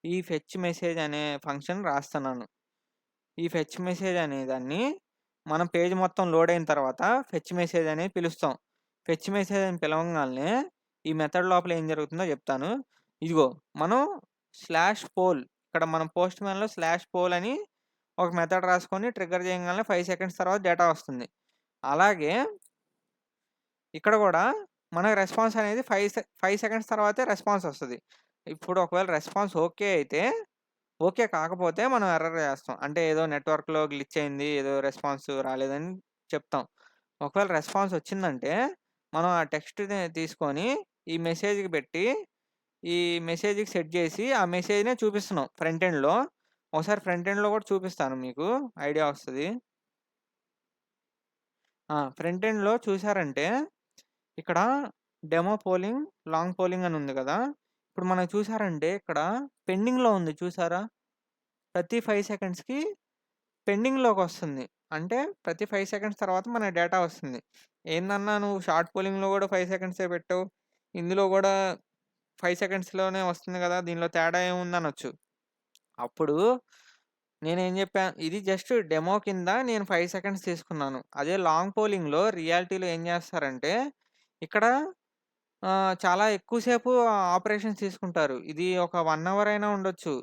ఈ ఫెచ్ మెసేజ్ అనే ఫంక్షన్ రాస్తున్నాను. ఈ ఫెచ్ మెసేజ్ అనే దాన్ని మనం పేజ్ మొత్తం లోడ్ అయిన తర్వాత ఫెచ్ మెసేజ్ అనేది పిలుస్తాం. ఫెచ్ మెసేజ్ అని పిలవంగాల్నే ఈ మెథడ్ లోపల ఏం జరుగుతుందో చెప్తాను. ఇదిగో మనం స్లాష్ పోల్ ఇక్కడ మనం పోస్ట్ మ్యాన్‌లో స్లాష్ పోల్ అని ఒక మెథడ్ రాసుకొని ట్రిగ్గర్ చేయంగాల్నే 5 సెకండ్స్ తర్వాత డేటా వస్తుంది. అలాగే ఇక్కడ గూడా మనకు రెస్పాన్స్ అనేది 5 సెకండ్స్ తర్వాతే రెస్పాన్స్ వస్తది. ఇప్పుడు ఒకవేళ రెస్పాన్స్ ఓకే అయితే ఓకే కాకపోతే మనం ఎర్రర్ చేస్తాం. అంటే ఏదో నెట్వర్క్‌లో గ్లిచ్ అయింది. ఏదో రెస్పాన్స్ రాలేదని చెప్తాం. ఒకవేళ రెస్పాన్స్ వచ్చిందంటే మనం ఆ టెక్స్ట్‌ని తీసుకొని ఈ మెసేజ్‌కి పెట్టి ఈ మెసేజ్‌కి సెట్ చేసి ఆ మెసేజ్‌నే చూపిస్తున్నాం ఫ్రంట్ ఎండ్‌లో. ఒకసారి ఫ్రంట్ ఎండ్‌లో కూడా చూపిస్తాను మీకు ఐడియా వస్తది. ఫ్రంట్ ఎండ్‌లో చూసారంటే ఇక్కడ డెమో పోలింగ్, లాంగ్ పోలింగ్ అని ఉంది గదా! ఇప్పుడు మనం చూసారంటే ఇక్కడ పెండింగ్‌లో ఉంది చూసారా? ప్రతి 5 సెకండ్స్‌కి పెండింగ్‌లోకొస్తుంది. అంటే ప్రతి 5 సెకండ్స్ తర్వాత మన డేటా వస్తుంది. ఏందన్నా నువ్వు షార్ట్ పోలింగ్‌లో గూడా 5 సెకండ్సే పెట్టావు. ఇందులో గూడా 5 సెకండ్స్‌లోనే వస్తుంది గదా! దీనిలో తేడా ఏముందనొచ్చు. అప్పుడు నేనేం జెప్పా ఇది జస్ట్ డెమో కింద నేను 5 సెకండ్స్ తీసుకున్నాను. అదే లాంగ్ పోలింగ్‌లో రియాలిటీలో ఏం జేస్తారంటే ఇక్కడ చాలా ఎక్కువ సేపు ఆపరేషన్స్ తీసుకుంటారు. ఇది ఒక 1 అవర్ అయినా ఉండొచ్చు.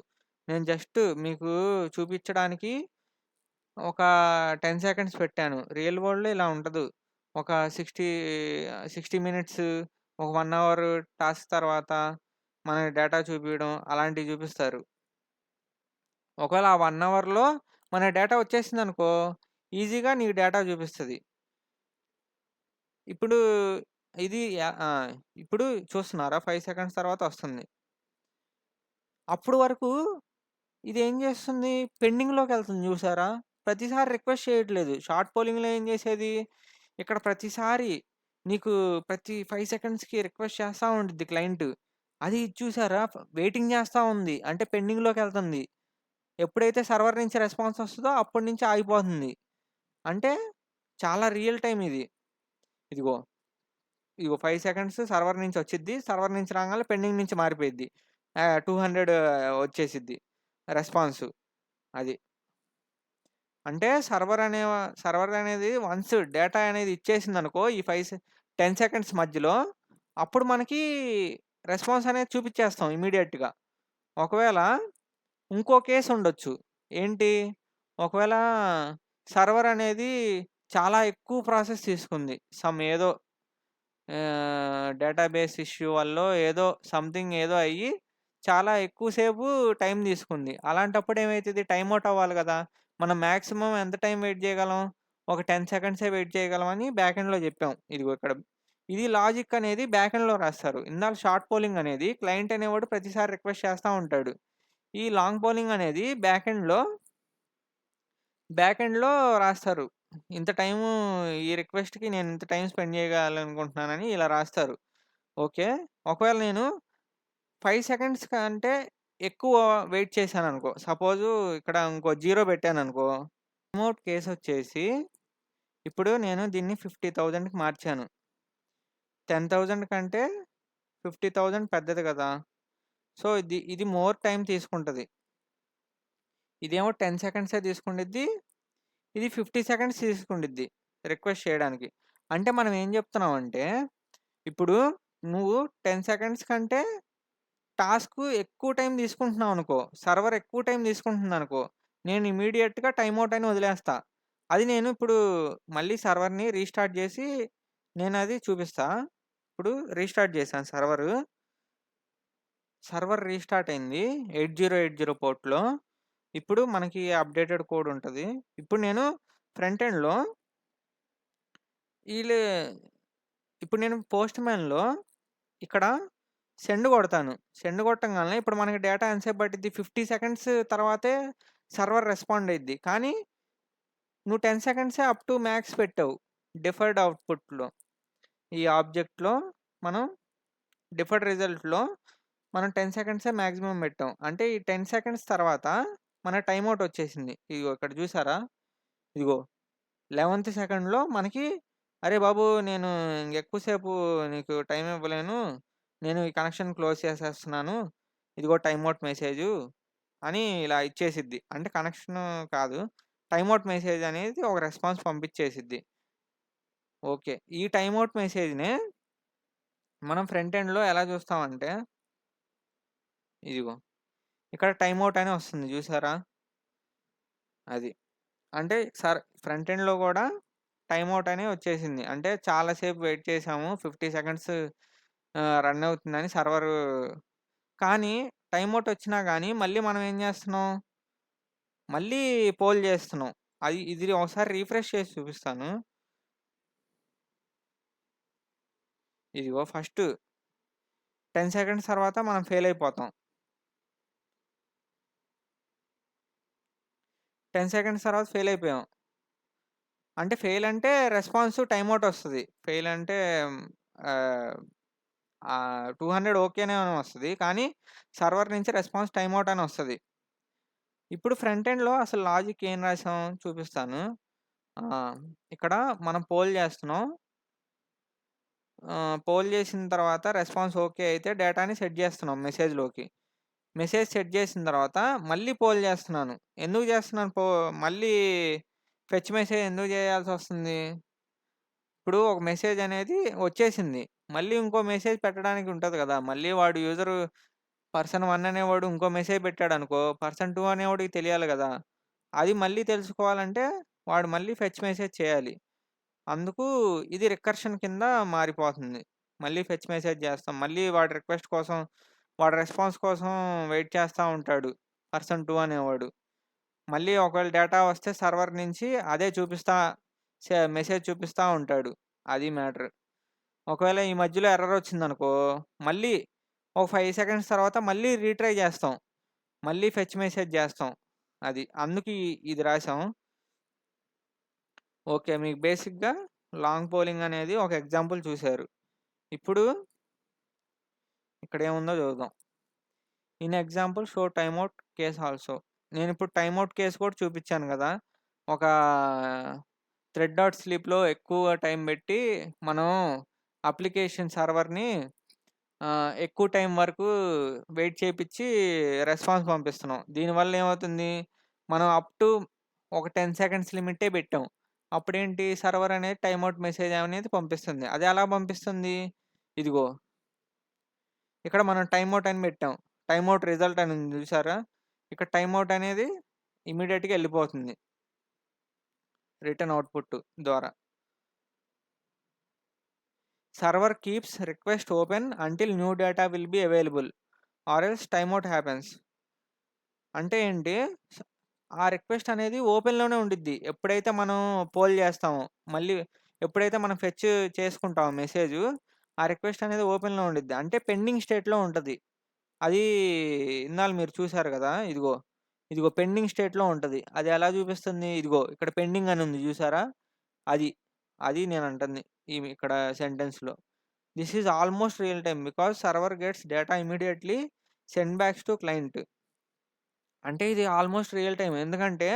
నేను జస్ట్ మీకు చూపిచ్చడానికి ఒక 10 సెకండ్స్ పెట్టాను. రియల్ వరల్డ్‌లో ఇలా ఉండదు. ఒక 60 మినిట్స్, ఒక 1 అవర్ టాస్క్ తర్వాత మనకి డేటా చూపియడం అలాంటివి చూపిస్తారు. ఒకవేళ ఆ 1 అవర్‌లో మన డేటా వచ్చేసిందనుకో, ఈజీగా నీకు డేటా చూపిస్తది. ఇప్పుడు ఇది ఇప్పుడు చూస్తున్నారా 5 సెకండ్స్ తర్వాత వస్తుంది. అప్పుడు వరకు ఇదేం చేస్తుంది పెండింగ్‌లోకెళ్తుంది చూసారా? ప్రతిసారి రిక్వెస్ట్ చేయట్లేదు. షార్ట్ పోలింగ్‌లో ఏం చేసేది, ఇక్కడ ప్రతిసారి నీకు ప్రతి 5 సెకండ్స్‌కి రిక్వెస్ట్ చేస్తా ఉండిద్ది క్లయింట్. అది ఇది చూసారా వెయిటింగ్ చేస్తా ఉంది. అంటే పెండింగ్‌లోకెళ్తుంది. ఎప్పుడైతే సర్వర్ నుంచి రెస్పాన్స్ వస్తదో అప్పటి నుంచి ఆగిపోతుంది. అంటే చాలా రియల్ టైమ్ ఇది. ఇదిగో, ఇదిగో 5 సెకండ్స్ సర్వర్ నుంచి వచ్చిద్ది. సర్వర్ నుంచి రాంగానే పెండింగ్ నుంచి మారిపోయిద్ది. 200 వచ్చేసిద్ది రెస్పాన్సు. అది. అంటే సర్వర్ అనేది వన్స్ డేటా అనేది ఇచ్చేసిందనుకో ఈ 10 సెకండ్స్ మధ్యలో అప్పుడు మనకి రెస్పాన్స్ అనేది చూపిచ్చేస్తాం ఇమ్మీడియేట్‌గా. ఒకవేళ ఇంకో కేస్ ఉండొచ్చు. ఏంటి? ఒకవేళ సర్వర్ అనేది చాలా ఎక్కువ ప్రాసెస్ తీసుకుంది. ఏదో డేటాబేస్ ఇష్యూ వల్లో ఏదో సంథింగ్ ఏదో అయ్యి చాలా ఎక్కువ సేపు టైం తీసుకుంది. అలాంటప్పుడు ఏమైతది టైమ్ ఔట్ అవ్వాలి గదా! మనం మాక్సిమం ఎంత టైం వెయిట్ చేయగలం? ఒక 10 సెకండ్సే వెయిట్ చేయగలమని బ్యాక్ ఎండ్‌లో జెప్పాం. ఇదిగో ఇక్కడ. ఇది లాజిక్ అనేది బ్యాక్ ఎండ్‌లో రాస్తారు. ఇందాల షార్ట్ పోలింగ్ అనేది క్లయింట్ అనేవాడు ప్రతిసారి రిక్వెస్ట్ చేస్తా ఉంటాడు. ఈ లాంగ్ పోలింగ్ అనేది బ్యాక్ ఎండ్‌లో రాస్తారు. ఇంత టైము ఈ రిక్వెస్ట్‌కి నేను ఇంత టైమ్ స్పెండ్ చేయగలనుకుంటున్నానని ఇలా రాస్తారు. ఓకే. ఒకవేళ నేను 5 సెకండ్స్ కంటే ఎక్కువ వెయిట్ చేశాననుకో, సపోజు ఇక్కడ ఇంకో 0 పెట్టాననుకో, రిమోట్ కేసొచ్చేసి ఇప్పుడు నేను దీన్ని 50,000కి మార్చాను. 10,000 కంటే 50,000 పెద్దది గదా! సో, ఇది మోర్ టైమ్ తీసుకుంటది. ఇదేమో 10 సెకండ్సే తీసుకుండిద్ది. ఇది 50 సెకండ్స్ తీసుకుండిద్ది రిక్వెస్ట్ చేయడానికి. అంటే మనం ఏం జెప్తున్నామంటే, ఇప్పుడు నువ్వు 10 సెకండ్స్ కంటే టాస్క్ ఎక్కువ టైం తీసుకుంటున్నావనుకో, సర్వర్ ఎక్కువ టైం తీసుకుంటుందనుకో, నేను ఇమ్మీడియేట్‌గా టైమ్ ఔట్ అని వదిలేస్తా. అది నేను ఇప్పుడు మళ్ళీ సర్వర్‌ని రీస్టార్ట్ జేసి నేనది చూపిస్తా. ఇప్పుడు రీస్టార్ట్ చేశాను సర్వరు. సర్వర్ రీస్టార్ట్ అయింది. 8080 పోర్ట్‌లో. ఇప్పుడు మనకి అప్‌డేటెడ్ కోడ్ ఉంటది. ఇప్పుడు నేను ఫ్రంట్ ఎండ్‌లో ఈళ్ళు ఇప్పుడు నేను పోస్ట్‌మ్యాన్‌లో ఇక్కడ సెండ్ కొడతాను. సెండ్ కొట్టంగాల్నే ఇప్పుడు మనకి డేటా ఎంతసేపు పట్టిద్ది? 50 సెకండ్స్ తర్వాతే సర్వర్ రెస్పాండ్ అయిద్ది. కానీ నువ్వు 10 సెకండ్సే అప్ టు మ్యాక్స్ పెట్టావు. డిఫర్డ్ అవుట్‌పుట్‌లో. ఈ ఆబ్జెక్ట్‌లో మనం డిఫర్డ్ రిజల్ట్‌లో మనం 10 సెకండ్సే మాక్సిమం పెట్టాం. అంటే ఈ 10 సెకండ్స్ తర్వాత మన టైమ్ ఔట్ వచ్చేసింది. ఇదిగో ఇక్కడ చూసారా? ఇదిగో 11థ్ సెకండ్‌లో మనకి "అరే బాబు! నేను ఇంకెక్కువ సేపు నీకు టైమ్ ఇవ్వలేను. నేను ఈ కనెక్షన్ క్లోజ్ చేసేస్తున్నాను. ఇదిగో టైమ్ ఔట్ మెసేజు" అని ఇలా ఇచ్చేసిద్ది. అంటే కనెక్షను కాదు. టైమ్ ఔట్ మెసేజ్ అనేది ఒక రెస్పాన్స్ పంపించేసిద్ది. ఓకే. ఈ టైమ్ ఔట్ మెసేజ్‌నే మనం ఫ్రంట్ ఎండ్‌లో ఎలా చూస్తామంటే ఇదిగో ఇక్కడ టైమ్ ఔట్ అని వస్తుంది చూసారా? అది. అంటే ఫ్రంట్ ఎండ్‌లో గూడా టైమ్ ఔట్ అని వచ్చేసింది. అంటే చాలా సేపు వెయిట్ చేసాము. 50 సెకండ్స్ రన్ అవుతుందని సర్వరు కానీ టైమ్ ఔట్ వచ్చినా గానీ మళ్ళీ మనం ఏం జేస్తున్నాం? మళ్ళీ పోల్ జేస్తున్నాం. ఇది ఒకసారి రిఫ్రెష్ చేసి చూపిస్తాను. ఇదిగో ఫస్ట్ 10 సెకండ్స్ తర్వాత మనం ఫెయిల్ అయిపోతాం. 10 సెకండ్స్ తర్వాత ఫెయిల్ అయిపోయాం. అంటే ఫెయిల్ అంటే రెస్పాన్స్ టైమ్ ఔట్ వస్తది. ఫెయిల్ అంటే ఆహ్, 200 ఓకేనే అని వస్తది. కానీ సర్వర్ నుంచి రెస్పాన్స్ టైమ్ ఔట్ అని వస్తది. ఇప్పుడు ఫ్రంట్ ఎండ్‌లో అసలు లాజిక్ ఏం రాసాం చూపిస్తాను. ఆహ్, ఇక్కడ మనం పోల్ చేస్తున్నాం. పోల్ చేసిన తర్వాత రెస్పాన్స్ ఓకే అయితే డేటాని సెట్ చేస్తున్నాం మెసేజ్‌లోకి. మెసేజ్ సెట్ చేసిన తర్వాత మళ్ళీ పోల్ చేస్తున్నాను. ఎందుకు చేస్తున్నాను మళ్ళీ ఫెచ్ మెసేజ్ ఎందుకు చేయాల్సొస్తుంది? ఇప్పుడు ఒక మెసేజ్ అనేది వచ్చేసింది. మళ్ళీ ఇంకో మెసేజ్ పెట్టడానికి ఉంటది గదా! మళ్ళీ వాడు పర్సన్ 1 అనేవాడు ఇంకో మెసేజ్ పెట్టాడనుకో, పర్సన్ 2 అనేవాడికి తెలియాలి గదా! అది మళ్ళీ తెలుసుకోవాలంటే వాడు మళ్ళీ ఫెచ్ మెసేజ్ చేయాలి. అందుకు ఇది రికర్షన్ కింద మారిపోతుంది. మళ్ళీ ఫెచ్ మెసేజ్ చేస్తాం. మళ్ళీ వాడి రిక్వెస్ట్ కోసం, వాడి రెస్పాన్స్ కోసం వెయిట్ చేస్తా ఉంటాడు. పర్సన్ 2 అనేవాడు. మళ్ళీ ఒకవేళ డేటా వస్తే సర్వర్ నుంచి అదే చూపిస్తా మెసేజ్ చూపిస్తా ఉంటాడు. అది మ్యాటర్. ఒకవేళ ఈ మధ్యలో ఎర్రర్ వచ్చిందనుకో, మళ్ళీ ఒక 5 సెకండ్స్ తర్వాత మళ్ళీ రీట్రై చేస్తాం. మళ్ళీ ఫెచ్ మెసేజ్ చేస్తాం. అది. అందుకు ఇది రాసాం. ఓకే. మీకు బేసిక్‌గా లాంగ్ పోలింగ్ అనేది ఒక ఎగ్జాంపుల్ చూసారు. ఇప్పుడు ఇక్కడేముందో చూద్దాం. In example show time out case also. నేనిప్పుడు టైమ్ ఔట్ కేస్ కూడా చూపిచ్చాను గదా! ఒక థ్రెడ్ డాట్ స్లీప్‌లో ఎక్కువ టైం బెట్టి మనం అప్లికేషన్ సర్వర్‌ని ఎక్కువ టైం వరకు వెయిట్ చేపిచ్చి రెస్పాన్స్ పంపిస్తున్నాం. దీనివల్ల ఏమవుతుంది? మనం అప్ టు ఒక 10 సెకండ్స్ లిమిటే బెట్టాం. అప్పుడేంటి సర్వర్ అనేది టైమ్ ఔట్ మెసేజ్ అనేది పంపిస్తుంది. అది ఎలా పంపిస్తుంది? ఇదిగో ఇక్కడ మనం టైమ్ ఔట్ అని బెట్టాం. టైమ్ ఔట్ రిజల్ట్ అని ఉంది చూసారా? ఇక్కడ టైమ్ ఔట్ అనేది ఇమ్మీడియేట్‌గా ఎళ్ళిపోతుంది. రిటర్న్ ఔట్‌పుట్ ద్వారా. Server keeps request open until new data will be available or else time out happens. అంటే ఏంటి? స ఆ రిక్వెస్ట్ అనేది ఓపెన్‌లోనే ఉండిద్ది. ఎప్పుడైతే మనం పోల్ చేస్తామో, మళ్ళీ ఎప్పుడైతే మనం ఫెచ్ చేసుకుంటామో మెసేజు, ఆ రిక్వెస్ట్ అనేది ఓపెన్‌లో ఉండిద్ది. అంటే పెండింగ్ స్టేట్‌లో ఉంటది. అది ఇందాల మీరు చూసారు గదా! ఇదిగో పెండింగ్ స్టేట్‌లో ఉంటది. అది ఎలా చూపిస్తుంది? ఇదిగో ఇక్కడ పెండింగ్ అని ఉంది చూసారా? అది. అది నేనంటుంది. ఇక్కడ సెంటెన్స్‌లో. This is almost real time because server gets data immediately send backs to client. అంటే ఇది ఆల్‌మోస్ట్ రియల్ టైమ్. ఎందుకంటే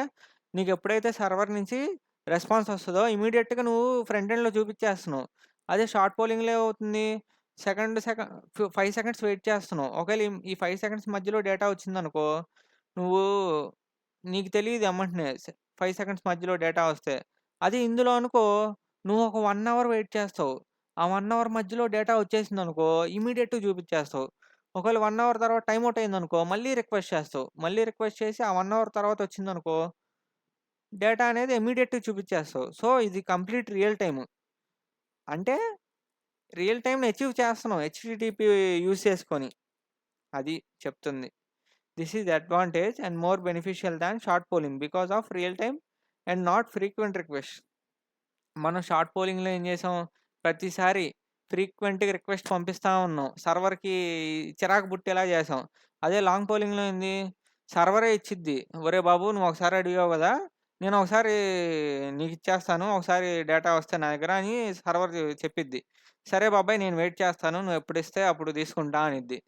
నీకెప్పుడైతే సర్వర్ నుంచి రెస్పాన్స్ వస్తదో ఇమ్మీడియేట్‌గా నువ్వు ఫ్రంట్ ఎండ్‌లో చూపిచ్చేస్తున్నావు. అదే షార్ట్ పోలింగ్‌లో ఏమవుతుంది? సెకండ్ సెక 5 సెకండ్స్ వెయిట్ చేస్తున్నావు. ఒకవేళ ఈ 5 సెకండ్స్ మధ్యలో డేటా వచ్చిందనుకో, నువ్వు నీకు తెలీదు ఎమ్మటనే 5 సెకండ్స్ మధ్యలో డేటా వస్తే. అదే ఇందులో అనుకో నువ్వు ఒక 1 అవర్ వెయిట్ చేస్తావు. ఆ 1 అవర్ మధ్యలో డేటా వచ్చేసిందనుకో ఇమ్మీడియేట్‌గా చూపిచ్చేస్తావు. ఒకవేళ 1 అవర్ తర్వాత టైమ్ ఔట్ అయిందనుకో మళ్ళీ రిక్వెస్ట్ చేస్తావు. మళ్ళీ రిక్వెస్ట్ చేసి ఆ 1 అవర్ తర్వాత వచ్చిందనుకో డేటా అనేది ఇమ్మీడియేట్‌గా చూపిచ్చేస్తావు. సో, ఇది కంప్లీట్ రియల్ టైమ్. అంటే రియల్ టైమ్‌ని అచీవ్ చేస్తున్నాం హెచ్‌టిటిపి యూజ్ చేసుకొని. అది చెప్తుంది. This is advantage and more beneficial than short polling because of real time and not frequent request. మనం షార్ట్ పోలింగ్‌లో ఏం చేసాం, ప్రతిసారి ఫ్రీక్వెంట్‌గా రిక్వెస్ట్ పంపిస్తా ఉన్నాం. సర్వర్‌కి చిరాకు పుట్టేలా చేసాం. అదే లాంగ్ పోలింగ్‌లో ఏంది, సర్వరే ఇచ్చిద్ది. "ఒరేయ్ బాబు! నువ్వు ఒకసారి అడిగావు గదా! నేను ఒకసారి నీకిచ్చేస్తాను. ఒకసారి డేటా వస్తే నా దగ్గర" అని సర్వర్ చెప్పిద్ది. "సరే బాబాయ్! నేను వెయిట్ చేస్తాను. నువ్వు ఎప్పుడిస్తే అప్పుడు తీసుకుంటా" అనిద్ది.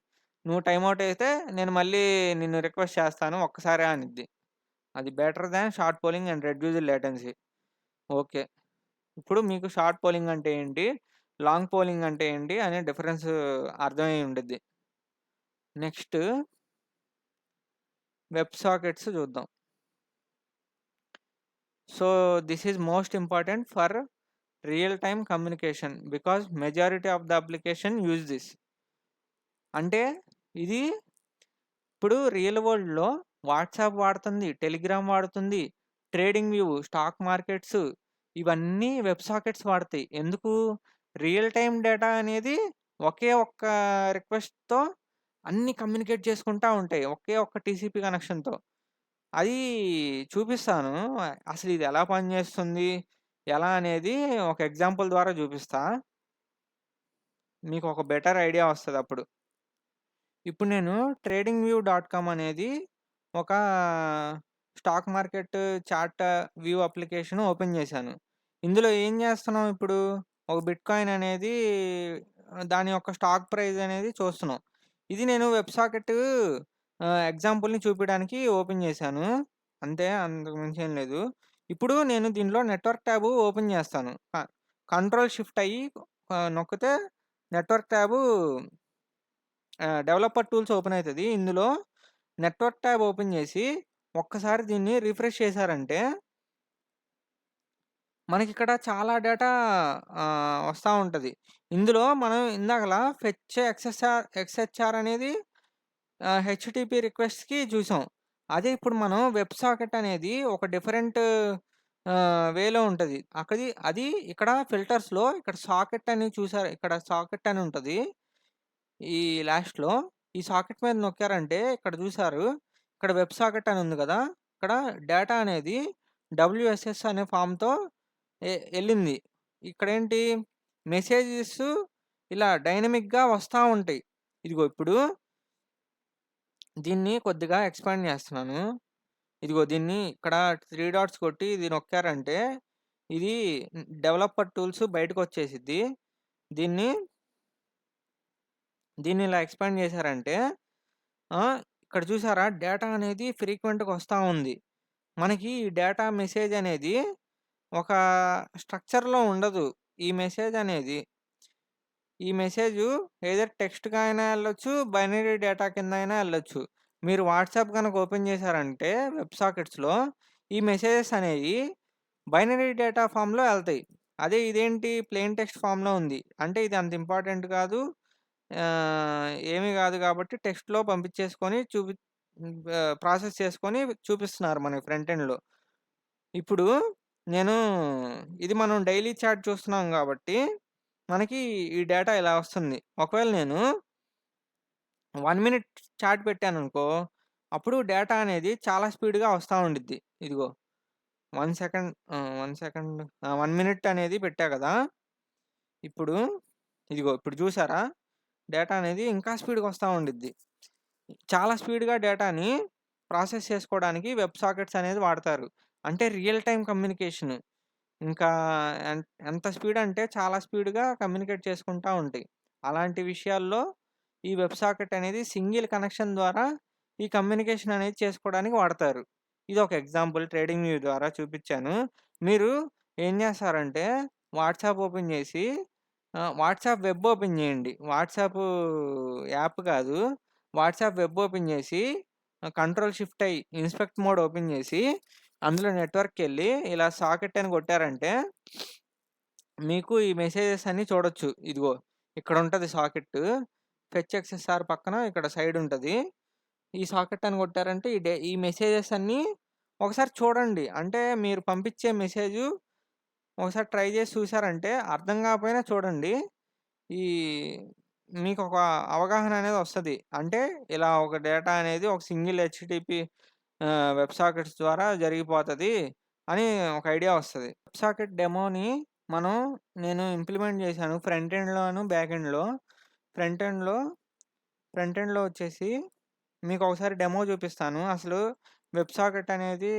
నువ్వు టైమ్ ఔట్ అయితే నేను మళ్ళీ నిన్ను రిక్వెస్ట్ చేస్తాను ఒక్కసారే అనిద్ది. అది better than short polling and reduced latency. Okay. ఇప్పుడు మీకు షార్ట్ పోలింగ్ అంటే ఏంటి? లాంగ్ పోలింగ్ అంటే ఏంటి? అనే డిఫరెన్స్ అర్థమై ఉండిద్ది. నెక్స్ట్ వెబ్ సాకెట్స్ చూద్దాం. So, this is most important for real time communication because majority of the application use this. అంటే ఇది ఇప్పుడు రియల్ వరల్డ్‌లో వాట్సాప్ వాడుతుంది, టెలిగ్రామ్ వాడుతుంది, ట్రేడింగ్ వ్యూ, స్టాక్ మార్కెట్స్ ఇవన్నీ వెబ్ సాకెట్స్ వాడతాయి. ఎందుకు? రియల్ టైమ్ డేటా అనేది ఒకే ఒక్క రిక్వెస్ట్‌తో అన్నీ కమ్యూనికేట్ చేసుకుంటా ఉంటాయి. ఒకే ఒక్క టీసీపీ కనెక్షన్‌తో. అది చూపిస్తాను. అసలు ఇది ఎలా పనిచేస్తుంది? ఎలా అనేది ఒక ఎగ్జాంపుల్ ద్వారా చూపిస్తా. మీకు ఒక బెటర్ ఐడియా వస్తదప్పుడు. ఇప్పుడు నేను ట్రేడింగ్ వ్యూ డాట్ కామ్ అనేది ఒక stock market chart view application open చేశాను. ఇందులో ఏం చేస్తున్నాం ఇప్పుడు? ఒక బిట్‌కాయిన్ అనేది దాని యొక్క స్టాక్ ప్రైస్ అనేది చూస్తున్నాం. ఇది నేను వెబ్ సాకెట్ ఎగ్జాంపుల్‌ని చూపియడానికి ఓపెన్ చేశాను. అంతే అంతకు మించి ఏం లేదు. ఇప్పుడు నేను దీనిలో నెట్వర్క్ ట్యాబ్ ఓపెన్ చేస్తాను. కంట్రోల్ షిఫ్ట్ అయ్యి నొక్కితే network tab developer tools open అయితది. ఇందులో నెట్వర్క్ ట్యాబ్ ఓపెన్ చేసి ఒక్కసారి దీన్ని రిఫ్రెష్ చేశారంటే మనకిక్కడ చాలా డేటా వస్తా ఉంటది. ఇందులో మనం ఇందాకల ఫెచ్ ఎక్స్‌హెచ్‌ఆర్ అనేది హెచ్‌టిపి రిక్వెస్ట్‌కి చూసాం. అదే ఇప్పుడు మనం వెబ్ సాకెట్ అనేది ఒక డిఫరెంట్ వేలో ఉంటది. అది ఇక్కడ ఫిల్టర్స్‌లో ఇక్కడ సాకెట్ అని చూసారు. ఇక్కడ సాకెట్ అని ఉంటది. ఈ లాస్ట్‌లో ఈ సాకెట్ మీద నొక్కారంటే ఇక్కడ చూసారు. ఇక్కడ వెబ్ సాకెట్ అని ఉంది గదా! ఇక్కడ డేటా అనేది డబ్ల్యూఎస్ఎస్ అనే ఫార్మ్‌తో ఎళ్ళింది. ఇక్కడేంటి మెసేజెస్ ఇలా డైనమిక్‌గా వస్తా ఉంటాయి. ఇదిగో ఇప్పుడు దీన్ని కొద్దిగా ఎక్స్‌పాండ్ చేస్తున్నాను. ఇదిగో దీన్ని ఇక్కడ 3 డాట్స్ కొట్టి ఇది నొక్కారంటే ఇది డెవలపర్ టూల్స్ బయటకొచ్చేసిద్ది. దీన్ని దీన్ని ఇలా ఎక్స్‌పాండ్ చేశారంటే ఇక్కడ చూసారా డేటా అనేది ఫ్రీక్వెంట్‌గా వస్తా ఉంది. మనకి ఈ డేటా మెసేజ్ అనేది ఒక స్ట్రక్చర్‌లో ఉండదు. ఈ మెసేజ్ అనేది ఈ మెసేజు ఎయిదర్ టెక్స్ట్‌గా అయినా ఎళ్ళొచ్చు, బైనరీ డేటా కింద అయినా ఎళ్ళొచ్చు. మీరు వాట్సాప్ గనక ఓపెన్ చేశారంటే వెబ్ సాకెట్స్‌లో ఈ మెసేజెస్ అనేయి బైనరీ డేటా ఫార్మ్‌లో ఎళ్తాయి. అదే ఇదేంటి ప్లెయిన్ టెక్స్ట్ ఫార్మ్‌లో ఉంది. అంటే ఇది అంత ఇంపార్టెంట్ కాదు. ఏమీ గాదు గాబట్టి టెక్స్ట్‌లో పంపించేసుకొని ప్రాసెస్ చేసుకొని చూపిస్తున్నారు మనకి ఫ్రంట్ ఎండ్‌లో. ఇప్పుడు నేను ఇది మనం డైలీ చాట్ చూస్తున్నాం గాబట్టి, మనకి ఈ డేటా ఇలా వస్తుంది. ఒకవేళ నేను 1 మినిట్ చాట్ పెట్టాననుకో, అప్పుడు డేటా అనేది చాలా స్పీడ్‌గా వస్తా ఉండిద్ది. ఇదిగో 1 సెకండ్ 1 మినిట్ అనేది పెట్టా గదా! ఇప్పుడు ఇదిగో ఇప్పుడు చూసారా? డేటా అనేది ఇంకా స్పీడ్‌గా వస్తా ఉండిద్ది. చాలా స్పీడ్‌గా డేటాని ప్రాసెస్ చేసుకోవడానికి వెబ్ సాకెట్స్ అనేది వాడతారు. అంటే రియల్ టైమ్ కమ్యూనికేషన్. ఇంకా ఎంత స్పీడ్ అంటే చాలా స్పీడ్‌గా కమ్యూనికేట్ చేసుకుంటా ఉంటాయి. అలాంటి విషయాల్లో ఈ వెబ్ సాకెట్ అనేది సింగిల్ కనెక్షన్ ద్వారా ఈ కమ్యూనికేషన్ అనేది చేసుకోవడానికి వాడతారు. ఇదొక ఎగ్జాంపుల్ ట్రేడింగ్ వ్యూ ద్వారా చూపిచ్చాను. మీరు ఏం చేస్తారంటే వాట్సాప్ ఓపెన్ చేసి వాట్సాప్ వెబ్ ఓపెన్ చేయండి. వాట్సాపు యాప్ కాదు. వాట్సాప్ వెబ్ ఓపెన్ చేసి కంట్రోల్ షిఫ్ట్ అయ్యి ఇన్స్పెక్ట్ మోడ్ ఓపెన్ చేసి అందులో నెట్వర్క్‌కెళ్ళి ఇలా సాకెట్ అని కొట్టారంటే మీకు ఈ మెసేజెస్ అన్నీ చూడొచ్చు. ఇదిగో ఇక్కడ ఉంటది సాకెట్టు. ఫెచ్ ఎక్స్ఎస్ఆర్ పక్కన ఇక్కడ సైడ్ ఉంటది. ఈ సాకెట్ అని కొట్టారంటే ఈ మెసేజెస్ అన్నీ ఒకసారి చూడండి. అంటే మీరు పంపించే మెసేజు ఒకసారి ట్రై చేసి చూసారంటే అర్థం కాకపోయినా చూడండి. ఈ మీకొక అవగాహన అనేది వస్తది. అంటే ఇలా ఒక డేటా అనేది ఒక సింగిల్ హెచ్‌టిటిపి వెబ్ సాకెట్స్ ద్వారా జరిగిపోతది అని ఒక ఐడియా వస్తది. వెబ్ సాకెట్ డెమోని మనం నేను ఇంప్లిమెంట్ చేశాను ఫ్రంట్ ఎండ్‌లోను, బ్యాక్ ఎండ్‌లో. ఫ్రంట్ ఎండ్‌లో ఫ్రంట్ ఎండ్‌లో వచ్చేసి మీకొకసారి డెమో చూపిస్తాను. అసలు వెబ్ సాకెట్ అనేది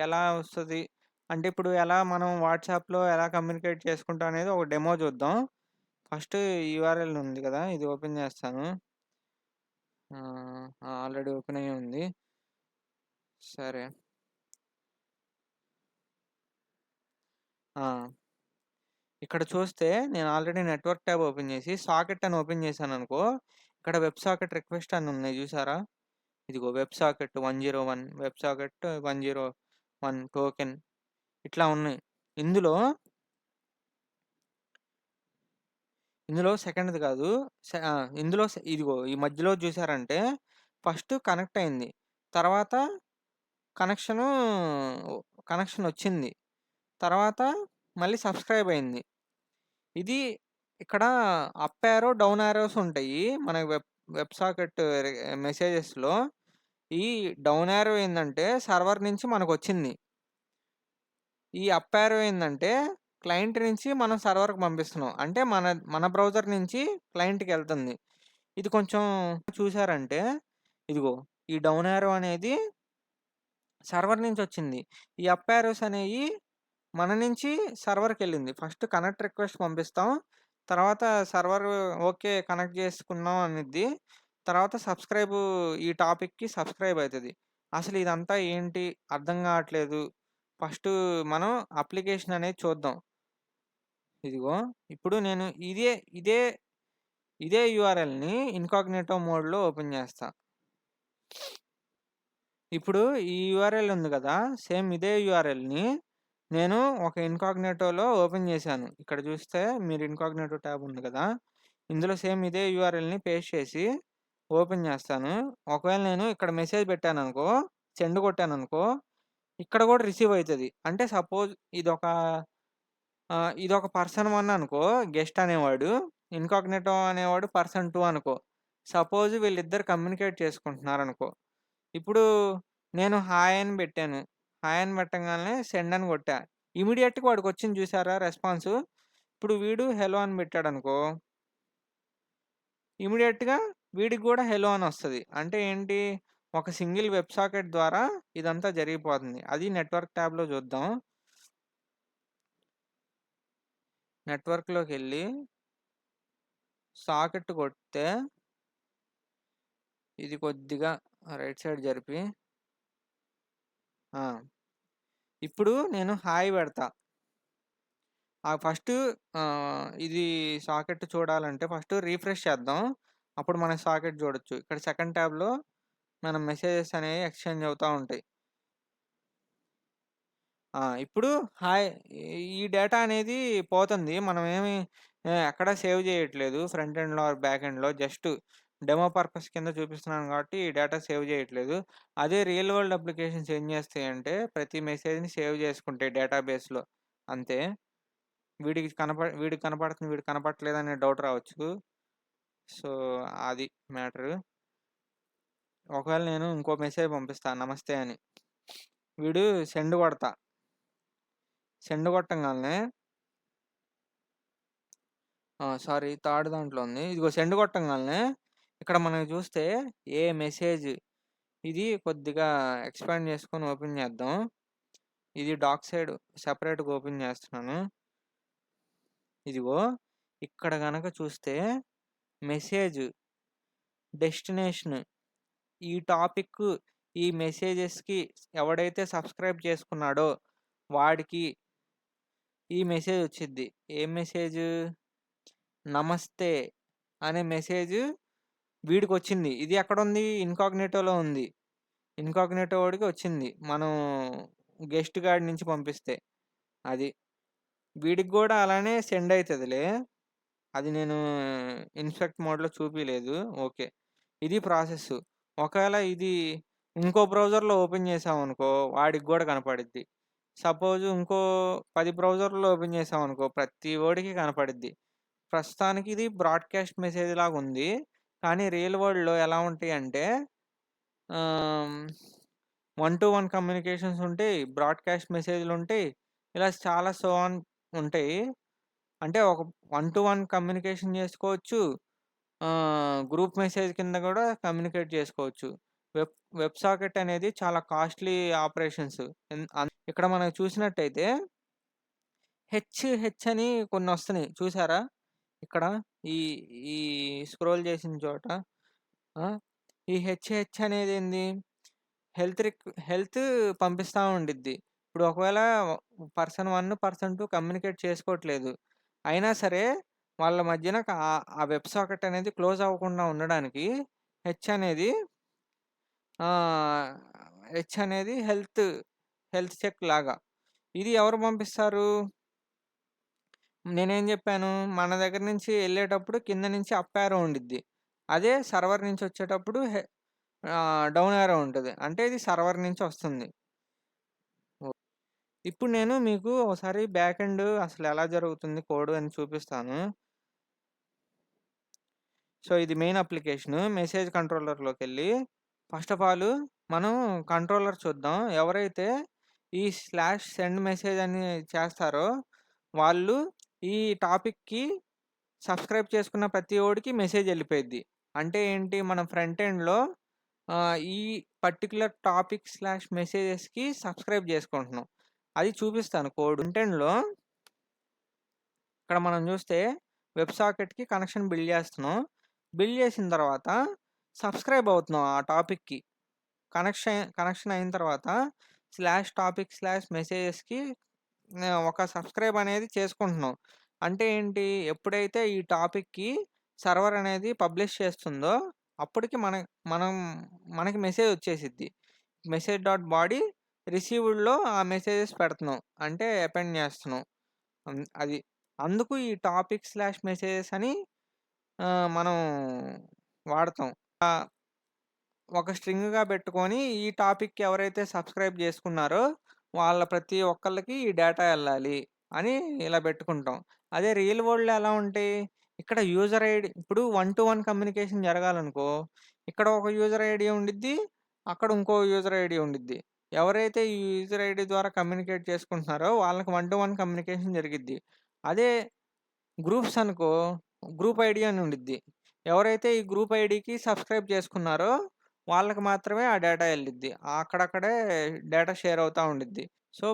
ఎలా వస్తది? అంటే ఇప్పుడు ఎలా మనం వాట్సాప్‌లో ఎలా కమ్యూనికేట్ చేసుకుంటాం అనేది ఒక డెమో చూద్దాం. ఫస్ట్ యూఆర్ఎల్ ఉంది కదా! ఇది ఓపెన్ చేస్తాను. ఆల్రెడీ ఓపెన్ అయ్యి ఉంది. సరే. ఆ! ఇక్కడ చూస్తే నేను ఆల్రెడీ నెట్వర్క్ ట్యాబ్ ఓపెన్ చేసి సాకెట్ అని ఓపెన్ చేశాననుకో, ఇక్కడ వెబ్ సాకెట్ రిక్వెస్ట్ అని ఉన్నాయి చూసారా? ఇదిగో web socket 101, web socket 101 token ఇట్లా ఉన్నాయి. ఇందులో ఇందులో సెకండ్‌ది కాదు. ఇందులో ఇదిగో ఈ మధ్యలో చూసారంటే ఫస్ట్ కనెక్ట్ అయింది. తర్వాత కనెక్షను కనెక్షనొచ్చింది. తర్వాత మళ్ళీ సబ్‌స్క్రైబ్ అయింది. ఇది ఇక్కడ అప్ యారో, డౌన్ యారోస్ ఉంటాయి. మన వెబ్ సాకెట్ మెసేజెస్‌లో. ఈ డౌన్ యారో ఏందంటే సర్వర్ నుంచి మనకొచ్చింది. ఈ అప్ యారో ఏందంటే క్లయింట్ నుంచి మనం సర్వర్‌కి పంపిస్తున్నాం. అంటే మన మన బ్రౌజర్ నుంచి క్లయింట్‌కెళ్తుంది. ఇది కొంచెం చూసారంటే ఇదిగో ఈ డౌన్ యారో అనేది సర్వర్ నుంచొచ్చింది. ఈ అప్ యారోస్ అనేయి మన నుంచి సర్వర్‌కెళ్ళింది. ఫస్ట్ కనెక్ట్ రిక్వెస్ట్ పంపిస్తాం. తర్వాత సర్వర్ ఓకే. కనెక్ట్ చేసుకున్నాం అనిద్ది. తర్వాత ఈ టాపిక్‌కి సబ్‌స్క్రైబ్ అయితది. అసలు ఇదంతా ఏంటి? అర్థం కావట్లేదు. ఫస్టు మనం అప్లికేషన్ అనేది చూద్దాం. ఇదిగో ఇప్పుడు నేను ఇదే ఇదే యూఆర్ఎల్‌ని ఇన్‌కాగ్నిటో మోడ్‌లో ఓపెన్ చేస్తా. ఇప్పుడు ఈ యూఆర్ఎల్ ఉంది కదా! సేమ్ ఇదే యూఆర్ఎల్‌ని నేను ఒక ఇన్‌కాగ్నిటోలో ఓపెన్ చేశాను. ఇక్కడ చూస్తే మీరు ఇన్‌కాగ్నిటో ట్యాబ్ ఉంది కదా! ఇందులో సేమ్ ఇదే యూఆర్ఎల్‌ని పేస్ట్ చేసి ఓపెన్ చేస్తాను. ఒకవేళ నేను ఇక్కడ మెసేజ్ పెట్టాననుకో, సెండ్ కొట్టాననుకో, ఇక్కడ కూడా రిసీవ్ అయితది. అంటే సపోజ్ ఇదొక పర్సన్ 1 అనుకో గెస్ట్ అనేవాడు. ఇన్‌కాగ్నిటో అనేవాడు పర్సన్ 2 అనుకో. సపోజ్ వీళ్ళిద్దరు కమ్యూనికేట్ చేసుకుంటున్నారనుకో. ఇప్పుడు నేను హాయ్ అని పెట్టాను. హాయ్ అని పెట్టంగాల్నే సెండ్ అని కొట్టా. ఇమ్మీడియేట్‌గా వాడికొచ్చింది చూసారా రెస్పాన్సు. ఇప్పుడు వీడు హెలో అని పెట్టాడనుకో, ఇమ్మీడియేట్‌గా వీడికి గూడా హెలో అనొస్తది. అంటే ఏంటి? ఒక సింగిల్ వెబ్ సాకెట్ ద్వారా ఇదంతా జరిగిపోతుంది. అది నెట్వర్క్ ట్యాబ్‌లో చూద్దాం. నెట్వర్క్‌లోకెళ్ళి సాకెట్ కొడితే ఇది కొద్దిగా రైట్ సైడ్ జరిపి ఆ! ఇప్పుడు నేను హాయ్ పెడతా. ఫస్టు ఇది సాకెట్ చూడాలంటే ఫస్ట్ రిఫ్రెష్ చేద్దాం. అప్పుడు మన సాకెట్ చూడొచ్చు. ఇక్కడ సెకండ్ ట్యాబ్‌లో మన మెసేజెస్ అనేవి ఎక్స్‌చేంజ్ అవుతా ఉంటాయి. ఇప్పుడు హాయ్ ఈ డేటా అనేది పోతుంది. మనమేమి ఎక్కడ సేవ్ చేయట్లేదు. ఫ్రంట్ ఎండ్‌లో ఆర్ బ్యాక్ ఎండ్‌లో జస్ట్ డెమో పర్పస్ కింద చూపిస్తున్నాను కాబట్టి ఈ డేటా సేవ్ చేయట్లేదు. అదే రియల్ వరల్డ్ అప్లికేషన్స్ ఏం చేస్తాయంటే ప్రతి మెసేజ్‌ని సేవ్ చేసుకుంటాయి డేటాబేస్‌లో అంతే. వీడికి కనపడుతుంది, వీడికి కనపడట్లేదనే డౌట్ రావచ్చు. సో, అది మ్యాటరు. ఒకవేళ నేను ఇంకో మెసేజ్ పంపిస్తా నమస్తే అని. వీడు సెండ్ కొడతా. సెండ్ కొట్టంగాల్నే సారీ థర్డ్ దాంట్లో ఉంది. ఇదిగో సెండ్ కొట్టంగాల్నే ఇక్కడ మనకి చూస్తే ఏ మెసేజ్ ఇది కొద్దిగా ఎక్స్‌పాండ్ చేసుకొని ఓపెన్ చేద్దాం. ఇది డాక్ సైడ్ సెపరేట్‌గా ఓపెన్ చేస్తున్నాను. ఇదిగో ఇక్కడ గనక చూస్తే మెసేజ్ డెస్టినేషన్ ఈ టాపిక్ ఈ మెసేజెస్‌కి ఎవడైతే సబ్‌స్క్రైబ్ చేసుకున్నాడో వాడికి ఈ మెసేజ్ వచ్చిద్ది. ఏం మెసేజు? నమస్తే అనే మెసేజ్ వీడికొచ్చింది. ఇది ఎక్కడుంది? ఇన్‌కాగ్నిటోలో ఉంది. ఇన్‌కాగ్నిటో వాడికి వచ్చింది. మనం గెస్ట్ గాడి నుంచి పంపిస్తే. అది. వీడికి గూడా అలానే సెండ్ అయితదిలే. అది నేను ఇన్‌స్పెక్ట్ మోడ్‌లో చూపియలేదు. ఓకే. ఇది ప్రాసెస్సు. ఒకవేళ ఇది ఇంకో బ్రౌజర్‌లో ఓపెన్ చేశామనుకో, వాడికి గూడా కనపడిద్ది. సపోజ్ ఇంకో 10 బ్రౌజర్‌లో ఓపెన్ చేశామనుకో, ప్రతి ఓడికి కనపడిద్ది. ప్రస్తుతానికి ఇది బ్రాడ్‌కాస్ట్ మెసేజ్ లాగుంది. కానీ రియల్ వరల్డ్‌లో ఎలా ఉంటాయంటే ఆహ్, 1-1 కమ్యూనికేషన్స్ ఉంటాయి. బ్రాడ్‌కాస్ట్ మెసేజ్‌లుంటాయి. ఇలా చాలా సో ఆన్ ఉంటాయి. అంటే ఒక 1-1 కమ్యూనికేషన్ చేసుకోవచ్చు. గ్రూప్ మెసేజ్ కింద గూడా కమ్యూనికేట్ చేసుకోవచ్చు. వెబ్ వెబ్ సాకెట్ అనేది చాలా కాస్ట్‌లీ ఆపరేషన్స్. ఇక్కడ మనం చూసినట్టయితే హెచ్ అని కొన్నొస్తున్నాయి చూసారా? ఇక్కడ ఈ ఈ స్క్రోల్ చేసిన చోట ఆ! ఈ హెచ్ అనేదేంది? హెల్త్ పంపిస్తా ఉండిద్ది. ఇప్పుడు ఒకవేళ పర్సన్ 1, పర్సన్ 2 కమ్యూనికేట్ చేసుకోవట్లేదు. అయినా సరే వాళ్ళ మధ్యన ఆ వెబ్ సాకెట్ అనేది క్లోజ్ అవ్వకుండా ఉండడానికి హెచ్ అనేది ఆహ్, హెచ్ అనేది హెల్త్ చెక్ లాగా. ఇది ఎవరు పంపిస్తారు? నేనేం జెప్పాను? మన దగ్గర నుంచి ఎళ్ళేటప్పుడు కింద నుంచి అప్ యారో ఉండిద్ది. అదే సర్వర్ నుంచి వచ్చేటప్పుడు డౌన్ యారో ఉంటది. అంటే ఇది సర్వర్ నుంచి వస్తుంది. ఓహ్! ఇప్పుడు నేను మీకు ఒకసారి బ్యాక్ ఎండ్ అసలెలా జరుగుతుంది కోడ్ అని చూపిస్తాను. సో, ఇది మెయిన్ అప్లికేషను. మెసేజ్ కంట్రోలర్‌లోకెళ్ళి ఫస్ట్ ఆఫ్ ఆల్ మనం కంట్రోలర్ చూద్దాం. ఎవరైతే ఈ స్లాష్ సెండ్ మెసేజ్ అని చేస్తారో వాళ్ళు ఈ టాపిక్‌కి సబ్స్క్రైబ్ చేసుకున్న ప్రతి ఓడికి మెసేజ్ ఎళ్ళిపోయిద్ది. అంటే ఏంటి మనం ఫ్రంట్ ఎండ్‌లో ఈ పర్టిక్యులర్ టాపిక్ స్లాష్ మెసేజెస్‌కి సబ్స్క్రైబ్ చేసుకుంటున్నాం. అది చూపిస్తాను కోడ్. ఫ్రంట్ ఎండ్‌లో ఇక్కడ మనం చూస్తే వెబ్ సాకెట్‌కి కనెక్షన్ బిల్డ్ చేస్తున్నాం. బిల్డ్ చేసిన తర్వాత సబ్స్క్రైబ్ అవుతున్నాం ఆ టాపిక్‌కి. కనెక్షన్ అయిన తర్వాత స్లాష్ టాపిక్ స్లాష్ మెసేజెస్‌కి ఒక సబ్స్క్రైబ్ అనేది చేసుకుంటున్నాం. అంటే ఏంటి? ఎప్పుడైతే ఈ టాపిక్‌కి సర్వర్ అనేది పబ్లిష్ చేస్తుందో అప్పటికి మనం మనకి మెసేజ్ వచ్చేసిద్ది. మెసేజ్ డాట్ బాడీ రిసీవ్డ్‌లో ఆ మెసేజెస్ పెడుతున్నాం. అంటే అపెండ్ చేస్తున్నాం. అది. అందుకు ఈ టాపిక్ స్లాష్ మెసేజెస్ అని మనం వాడతాం. ఆహ్, ఒక స్ట్రింగ్‌గా పెట్టుకొని ఈ టాపిక్‌కి ఎవరైతే సబ్స్క్రైబ్ చేసుకున్నారో వాళ్ళ ప్రతి ఒక్కళ్ళకి ఈ డేటా ఎళ్ళాలి అని ఇలా పెట్టుకుంటాం. అదే రియల్ వరల్డ్‌లో ఎలా ఉంటాయి? ఇక్కడ యూజర్ ఐడీ ఇప్పుడు 1-1 కమ్యూనికేషన్ జరగాలనుకో, ఇక్కడ ఒక యూజర్ ఐడీ ఉండిద్ది. అక్కడ ఇంకో యూజర్ ఐడీ ఉండిద్ది. ఎవరైతే ఈ యూజర్ ఐడీ ద్వారా కమ్యూనికేట్ చేసుకుంటున్నారో వాళ్ళకి 1-1 కమ్యూనికేషన్ జరిగిద్ది. అదే గ్రూప్స్ అనుకో గ్రూప్ ఐడీ అని ఉండిద్ది. ఎవరైతే ఈ గ్రూప్ ఐడీకి సబ్స్క్రైబ్ చేసుకున్నారో వాళ్ళకి మాత్రమే ఆ డేటా ఎళ్ళిద్ది. అక్కడక్కడే డేటా షేర్ అవుతా ఉండిద్ది. సో,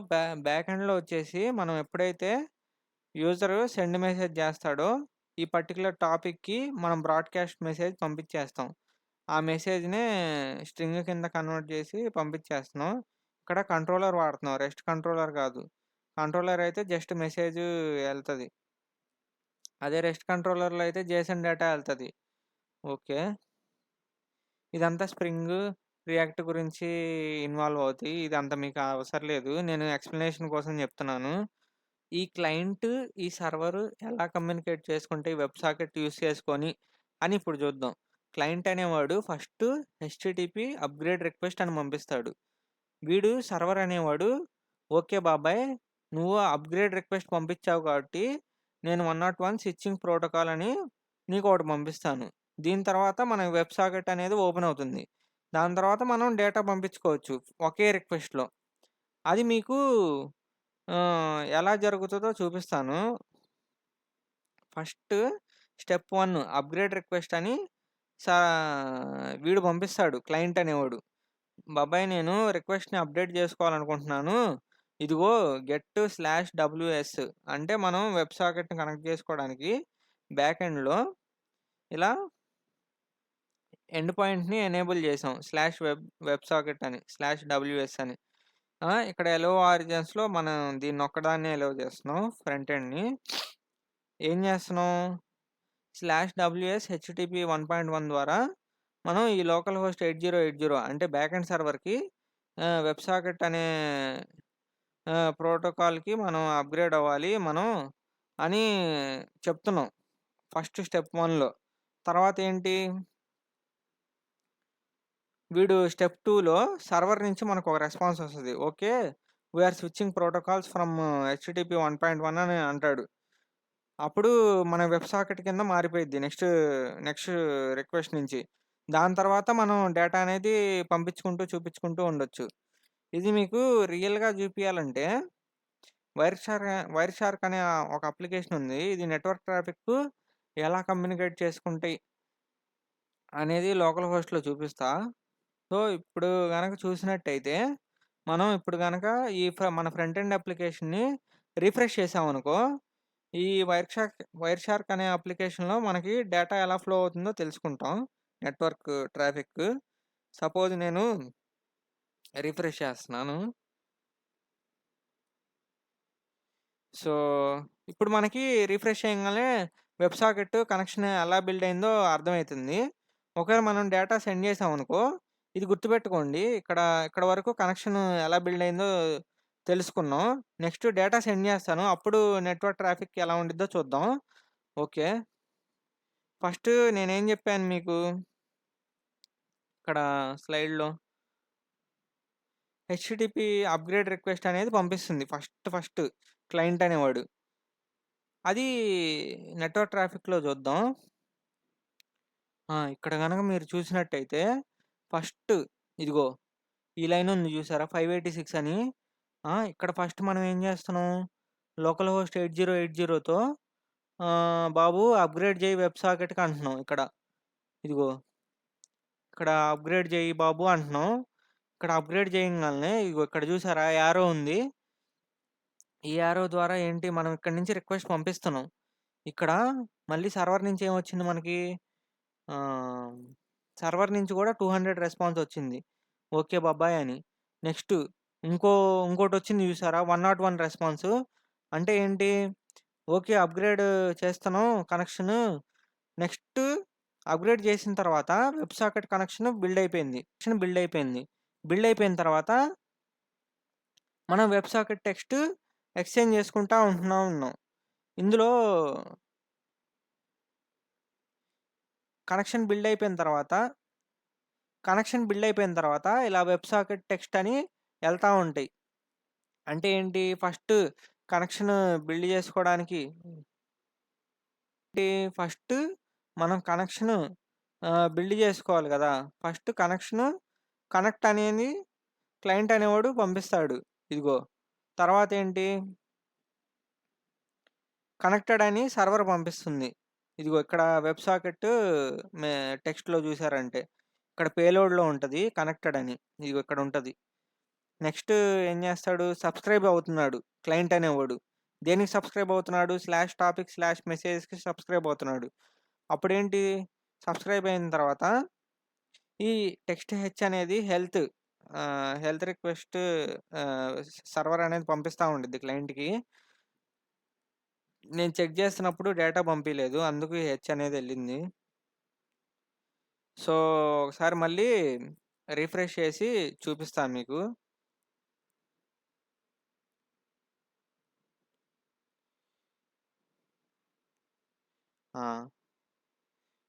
బ్యాక్ ఎండ్‌లో వచ్చేసి మనం ఎప్పుడైతే యూజరు సెండ్ మెసేజ్ జేస్తాడో, ఈ పర్టిక్యులర్ టాపిక్‌కి మనం బ్రాడ్‌కాస్ట్ మెసేజ్ పంపించేస్తాం. ఆ మెసేజ్‌నే స్ట్రింగ్ కింద కన్వర్ట్ జేసి పంపించేస్తున్నాం. ఇక్కడ కంట్రోలర్ వాడుతున్నాం. రెస్ట్ కంట్రోలర్ కాదు. కంట్రోలర్ అయితే జస్ట్ మెసేజు ఎళ్తది. అదే రెస్ట్ కంట్రోలర్‌లో అయితే జేసన్ డేటా ఎళ్తది. ఓకే. ఇదంతా స్ప్రింగ్, రియాక్ట్ గురించి ఇన్వాల్వ్ అవుతాయి. ఇదంతా మీకు అవసరం లేదు. నేను ఎక్స్‌ప్లనేషన్ కోసం జెప్తున్నాను. ఈ క్లయింట్, ఈ సర్వరు ఎలా కమ్యూనికేట్ చేసుకుంటే ఈ వెబ్ సాకెట్ యూజ్ చేసుకొని అని ఇప్పుడు చూద్దాం. క్లయింట్ అనేవాడు ఫస్టు హెచ్‌టిటిపి అప్‌గ్రేడ్ రిక్వెస్ట్ అని పంపిస్తాడు. వీడు సర్వర్ అనేవాడు ఓకే బాబాయ్! నువ్వు అప్‌గ్రేడ్ రిక్వెస్ట్ పంపించావు కాబట్టి నేను 101 స్విచ్చింగ్ ప్రోటోకాల్ అని నీకొకటి పంపిస్తాను. దీని తర్వాత మన వెబ్ సాకెట్ అనేది ఓపెన్ అవుతుంది. దాని తర్వాత మనం డేటా పంపించుకోవచ్చు ఒకే రిక్వెస్ట్‌లో. అది మీకు ఎలా జరుగుతదో చూపిస్తాను. ఫస్ట్ స్టెప్ 1 అప్‌గ్రేడ్ రిక్వెస్ట్ అని సా వీడు పంపిస్తాడు క్లయింట్ అనేవాడు. బాబాయ్ నేను రిక్వెస్ట్‌ని అప్‌డేట్ చేసుకోవాలనుకుంటున్నాను. ఇదిగో గెట్/డబ్ల్యూఎస్ అంటే మనం వెబ్ సాకెట్‌ని కనెక్ట్ చేసుకోవడానికి బ్యాక్ ఎండ్‌లో ఇలా ఎండ్ పాయింట్‌ని ఎనేబుల్ చేసాం. వెబ్ సాకెట్ అని /డబ్ల్యూఎస్ అని. ఇక్కడ ఎలో ఆరిజిన్స్‌లో మనం దీన్నొక్కదాన్నే ఎలో చేస్తున్నాం ఫ్రంట్ ఎండ్‌ని. ఏం చేస్తున్నాం? /WS హెచ్‌టిటిపి 1.1 ద్వారా మనం ఈ లోకల్ హోస్ట్ 8080 అంటే బ్యాక్ ఎండ్ సర్వర్‌కి వెబ్ సాకెట్ అనే ప్రోటోకాల్‌కి మనం అప్‌గ్రేడ్ అవ్వాలి మనం అని చెప్తున్నాం. ఫస్ట్ స్టెప్ 1లో. తర్వాతేంటి? వీడు స్టెప్ 2లో సర్వర్ నుంచి మనకొక రెస్పాన్స్ వస్తది. Okay. We are switching protocols from HTTP 1.1 అని అంటాడు. అప్పుడు మన వెబ్ సాకెట్ కింద మారిపోయిద్ది నెక్స్ట్ రిక్వెస్ట్ నుంచి. దాని తర్వాత మనం డేటా అనేది పంపించుకుంటూ, చూపించుకుంటూ ఉండొచ్చు. ఇది మీకు రియల్‌గా జూపియాలంటే వైర్ షార్క్ అనే ఒక అప్లికేషన్ ఉంది. ఇది నెట్వర్క్ ట్రాఫిక్కు ఎలా కమ్యూనికేట్ చేసుకుంటాయి అనేది లోకల్ హోస్ట్‌లో చూపిస్తా. సో, ఇప్పుడు గనక చూసినట్టయితే, మనం ఇప్పుడు గనక మన ఫ్రంట్ ఎండ్ అప్లికేషన్‌ని రిఫ్రెష్ చేశామనుకో, ఈ వైర్ షార్క్ అనే అప్లికేషన్‌లో మనకి డేటా ఎలా ఫ్లో అవుతుందో తెలుసుకుంటాం. Network traffic. సపోజ్ నేను రిఫ్రెష్ చేస్తున్నాను. సో, ఇప్పుడు మనకి రిఫ్రెష్ చేయంగానే వెబ్ సాకెట్ కనెక్షన్ ఎలా బిల్డ్ అయిందో అర్థమైతుంది. ఒకవేళ మనం డేటా సెండ్ చేసామనుకో, ఇది గుర్తుపెట్టుకోండి. ఇక్కడ వరకు కనెక్షన్ ఎలా బిల్డ్ అయిందో తెలుసుకున్నాం. నెక్స్ట్ డేటా సెండ్ చేస్తాను. అప్పుడు నెట్వర్క్ ట్రాఫిక్ ఎలా ఉండిద్దో చూద్దాం. ఓకే. ఫస్ట్ నేనేం చెప్పాను మీకు ఇక్కడ స్లైడ్‌లో హెచ్‌టిటిపి అప్‌గ్రేడ్ రిక్వెస్ట్ అనేది పంపిస్తుంది ఫస్ట్ క్లయింట్ అనేవాడు. అది నెట్వర్క్ ట్రాఫిక్‌లో చూద్దాం. ఇక్కడ గనక మీరు చూసినట్టయితే ఫస్ట్ ఇదిగో ఈ లైన్ ఉంది చూసారా? 586 అని. ఇక్కడ ఫస్ట్ మనం ఏం చేస్తున్నాం? లోకల్ హోస్ట్ 8080తో బాబు అప్‌గ్రేడ్ చేయి వెబ్ సాకెట్‌కి అంటున్నాం ఇక్కడ. ఇదిగో ఇక్కడ అప్‌గ్రేడ్ చేయి బాబు అంటున్నాం. ఇక్కడ అప్‌గ్రేడ్ చేయంగాల్నే ఇదిగో ఇక్కడ చూసారా? యారో ఉంది. ఈ యారో ద్వారా ఏంటి మనం ఇక్కడి నుంచి రిక్వెస్ట్ పంపిస్తున్నాం. ఇక్కడ మళ్ళీ సర్వర్ నుంచి ఏమొచ్చింది మనకి? ఆహ్, సర్వర్ నుంచి కూడా 200 రెస్పాన్స్ వచ్చింది. ఓకే బాబాయ్ అని. నెక్స్ట్ ఇంకోటొచ్చింది చూసారా? 101 రెస్పాన్స్. అంటే ఏంటి? ఓకే. అప్‌గ్రేడ్ చేస్తున్నాం కనెక్షను. నెక్స్ట్ అప్‌గ్రేడ్ చేసిన తర్వాత వెబ్ సాకెట్ కనెక్షన్ బిల్డ్ అయిపోయింది. బిల్డ్ అయిపోయిన తర్వాత మనం వెబ్ సాకెట్ టెక్స్ట్ ఎక్స్‌చేంజ్ చేసుకుంటా ఉన్నాం. ఇందులో కనెక్షన్ బిల్డ్ అయిపోయిన తర్వాత ఇలా వెబ్ సాకెట్ టెక్స్ట్ అని ఎళ్తా ఉంటాయి. అంటే ఏంటి? ఫస్ట్ కనెక్షన్ బిల్డ్ చేసుకోవడానికి ఫస్ట్ మనం కనెక్షన్ బిల్డ్ చేసుకోవాలి గదా! ఫస్ట్ కనెక్ట్ అనేది క్లయింట్ అనేవాడు పంపిస్తాడు. ఇదిగో. తర్వాతేంటి? కనెక్టెడ్ అని సర్వర్ పంపిస్తుంది. ఇదిగో ఇక్కడ వెబ్ సాకెట్ మే టెక్స్ట్‌లో చూసారంటే. ఇక్కడ పేలోడ్‌లో ఉంటది కనెక్టెడ్ అని. ఇదిగో ఇక్కడ ఉంటది. నెక్స్ట్ ఏం చేస్తాడు? సబ్‌స్క్రైబ్ అవుతున్నాడు క్లయింట్ అనేవాడు. దేనికి సబ్‌స్క్రైబ్ అవుతున్నాడు? /topic/messagesకి సబ్‌స్క్రైబ్ అవుతున్నాడు. అప్పుడేంటి? సబ్‌స్క్రైబ్ అయిన తర్వాత ఈ టెక్స్ట్ హెచ్ అనేది హెల్త్ రిక్వెస్ట్ సర్వర్ అనేది పంపిస్తా ఉండిద్ది క్లయింట్‌కి. నేను చెక్ చేస్తున్నప్పుడు డేటా పంపియలేదు. అందుకు ఈ హెచ్ అనేది ఎళ్ళింది. సో, ఒకసారి మళ్ళీ రిఫ్రెష్ చేసి చూపిస్తాను మీకు. ఆ!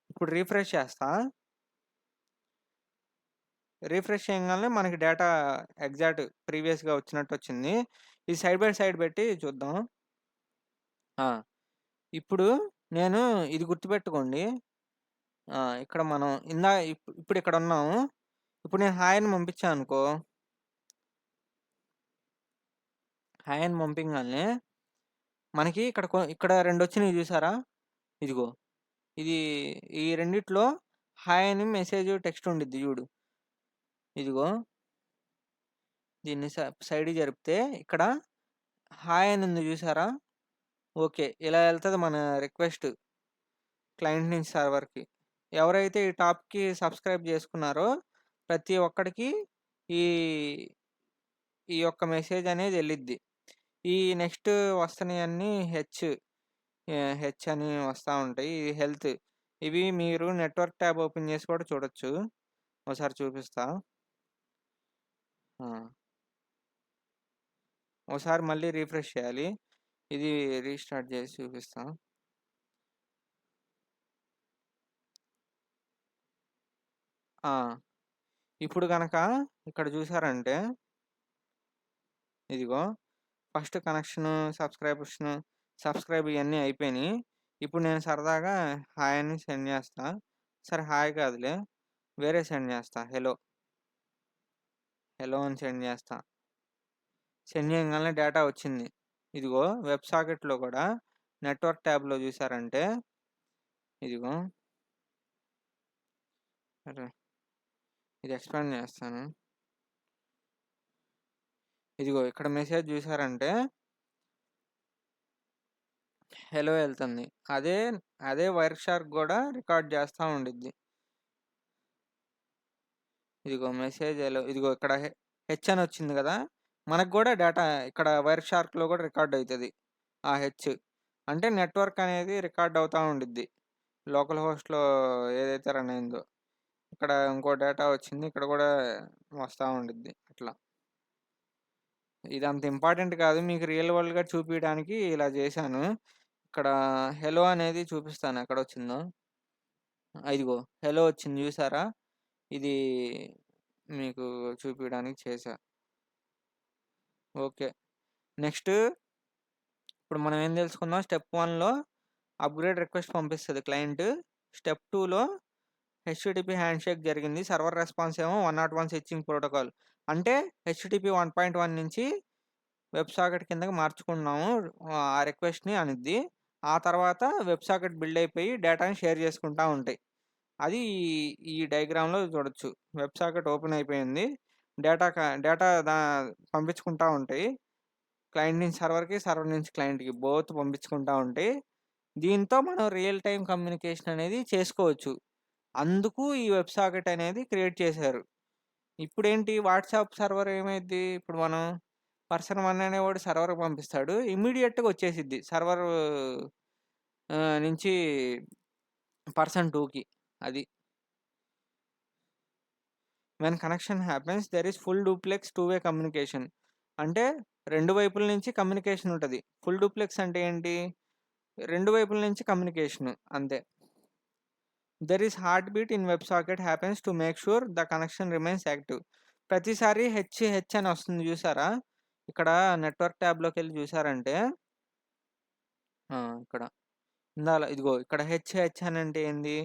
ఇప్పుడు రిఫ్రెష్ చేస్తా. రిఫ్రెష్ చేయంగాల్నే మనకి డేటా ఎగ్జాక్ట్ ప్రీవియస్‌గా వచ్చినట్టొచ్చింది. ఇది సైడ్ బై సైడ్ పెట్టి చూద్దాం. ఆ! ఇప్పుడు నేను ఇది గుర్తుపెట్టుకోండి. ఇక్కడ మనం ఇప్పుడిక్కడున్నాము. ఇప్పుడు నేను హాయ్ అని పంపించాననుకో, హాయ్ అని పంపింగాల్నే మనకి ఇక్కడ రెండొచ్చినియి చూసారా? ఇదిగో. ఇది ఈ రెండిట్లో హాయ్ అని మెసేజ్ టెక్స్ట్ ఉండిద్ది చూడు. ఇదిగో. దీన్ని సైడ్‌కి జరిపితే ఇక్కడ హాయ్ అని ఉంది చూసారా? ఓకే. ఇలా ఎళ్తది మన రిక్వెస్ట్ క్లయింట్ నుంచి సర్వర్‌కి. ఎవరైతే ఈ టాప్‌కి సబ్‌స్క్రైబ్ చేసుకున్నారో ప్రతి ఒక్కడికి ఈ ఈ యొక్క మెసేజ్ అనేది ఎళ్ళిద్ది. ఈ నెక్స్ట్ వస్తున్నయన్నీ హెచ్ అని వస్తా ఉంటాయి. ఇది హెల్త్. ఇవి మీరు నెట్వర్క్ ట్యాబ్ ఓపెన్ చేసి కూడా చూడొచ్చు. ఒకసారి చూపిస్తా. ఆ! ఒకసారి మళ్ళీ రిఫ్రెష్ చేయాలి. ఇది రీస్టార్ట్ చేసి చూపిస్తా. ఇప్పుడు గనక ఇక్కడ చూసారంటే ఇదిగో ఫస్ట్ కనెక్షను, సబ్స్క్రైబ్ ఇయన్నీ అయిపోయినాయి. ఇప్పుడు నేను సరదాగా హాయ్ అని సెండ్ చేస్తా. సరే హాయ్ కాదులే, వేరే సెండ్ చేస్తా. హలో అని సెండ్ చేస్తా. సెండ్ చేయగానే డేటా వచ్చింది. ఇదిగో వెబ్ సాకెట్‌లో కూడా నెట్వర్క్ ట్యాబ్‌లో చూసారంటే ఇదిగో అరే! ఇది ఎక్స్‌పాండ్ చేస్తాను. ఇదిగో ఇక్కడ మెసేజ్ చూసారంటే హలో ఎళ్తుంది. అదే వైర్ షార్క్ గూడా రికార్డ్ చేస్తా ఉండిద్ది. ఇదిగో మెసేజ్ హలో ఇదిగో ఇక్కడ హెచ్ అని వచ్చింది గదా! మనకు గూడా డేటా ఇక్కడ వైర్ షార్క్‌లో గూడా రికార్డ్ అయితది. ఆ హెచ్. అంటే నెట్వర్క్ అనేది రికార్డ్ అవుతా ఉండిద్ది. లోకల్ హోస్ట్‌లో ఏదైతే రన్ అయిందో. ఇక్కడ ఇంకో డేటా వచ్చింది. ఇక్కడ గూడా వస్తా ఉండిద్ది. అట్లా. ఇదంత ఇంపార్టెంట్ కాదు. మీకు రియల్ వరల్డ్‌గా చూపియడానికి ఇలా చేశాను. ఇక్కడ హెలో అనేది చూపిస్తాను ఎక్కడొచ్చిందో. ఇదిగో హెలో వచ్చింది చూసారా? ఇది మీకు చూపియడానికి చేశా. ఓకే. నెక్స్ట్ ఇప్పుడు మనం ఏం తెలుసుకుందాం. స్టెప్ 1లో అప్‌గ్రేడ్ రిక్వెస్ట్ పంపిస్తది క్లయింట్. స్టెప్ 2లో హెచ్‌టిటిపి హ్యాండ్‌షేక్ జరిగింది. సర్వర్ రెస్పాన్స్ ఏమో 101 స్విచ్చింగ్ ప్రోటోకాల్. అంటే హెచ్‌టిటిపి 1.1 నుంచి వెబ్ సాకెట్ కిందకి మార్చుకున్నాము. ఆ రిక్వెస్ట్‌ని అనిద్ది. ఆ తర్వాత వెబ్ సాకెట్ బిల్డ్ అయిపోయి డేటాని షేర్ చేసుకుంటా ఉంటాయి. అది ఈ డయాగ్రామ్‌లో చూడొచ్చు. వెబ్ సాకెట్ ఓపెన్ అయిపోయింది. డేటా పంపించుకుంటా ఉంటాయి. క్లయింట్ నుంచి సర్వర్‌కి, సర్వర్ నుంచి క్లయింట్‌కి బోత్ పంపించుకుంటా ఉంటాయి. దీంతో మనం రియల్ టైమ్ కమ్యూనికేషన్ అనేది చేసుకోవచ్చు. అందుకు ఈ వెబ్ సాకెట్ అనేది క్రియేట్ చేశారు. ఇప్పుడేంటి వాట్సాప్ సర్వర్ ఏమైద్ది? ఇప్పుడు మనం పర్సన్ 1 అనేవాడు సర్వర్‌కి పంపిస్తాడు. ఇమ్మీడియేట్‌గా వచ్చేసిద్ది సర్వర్ నుంచి పర్సన్ 2కి. అది. When connection happens there is full duplex two way communication. అంటే 2 వైపుల నుంచి కమ్యూనికేషన్ ఉంటది. ఫుల్ డూప్లెక్స్ అంటే ఏంటి? 2 వైపుల నుంచి కమ్యూనికేషన్ అంతే. There is heart beat in web socket happens to make sure the connection remains active. ప్రతిసారి హెచ్ అని వస్తుంది చూసారా? ఇక్కడ నెట్వర్క్ ట్యాబ్‌లోకి వెళ్లి చూసారంటే ఇక్కడ ఇదిగో ఇక్కడ హెచ్ అని అంటే ఏంది?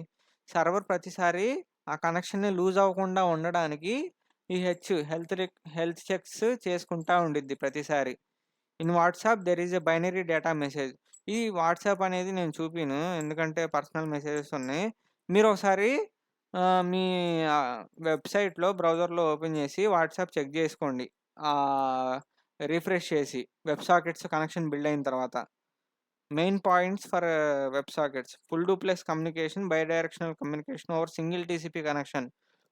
సర్వర్ ప్రతిసారి ఆ కనెక్షన్‌ని లూజ్ అవ్వకుండా ఉండడానికి ఈ హెల్త్ చెక్స్ చేసుకుంటా ఉండిద్ది ప్రతిసారి. In WhatsApp there is a binary data message. ఈ వాట్సాప్ అనేది నేను చూపియను. ఎందుకంటే పర్సనల్ మెసేజెస్ ఉన్నాయి. మీరు ఒకసారి మీ వెబ్‌సైట్‌లో బ్రౌజర్‌లో ఓపెన్ చేసి వాట్సాప్ చెక్ చేసుకోండి. రిఫ్రెష్ చేసి వెబ్ సాకెట్స్ కనెక్షన్ బిల్డ్ అయిన తర్వాత. Main points for web sockets. Full duplex communication, bidirectional communication over single TCP connection.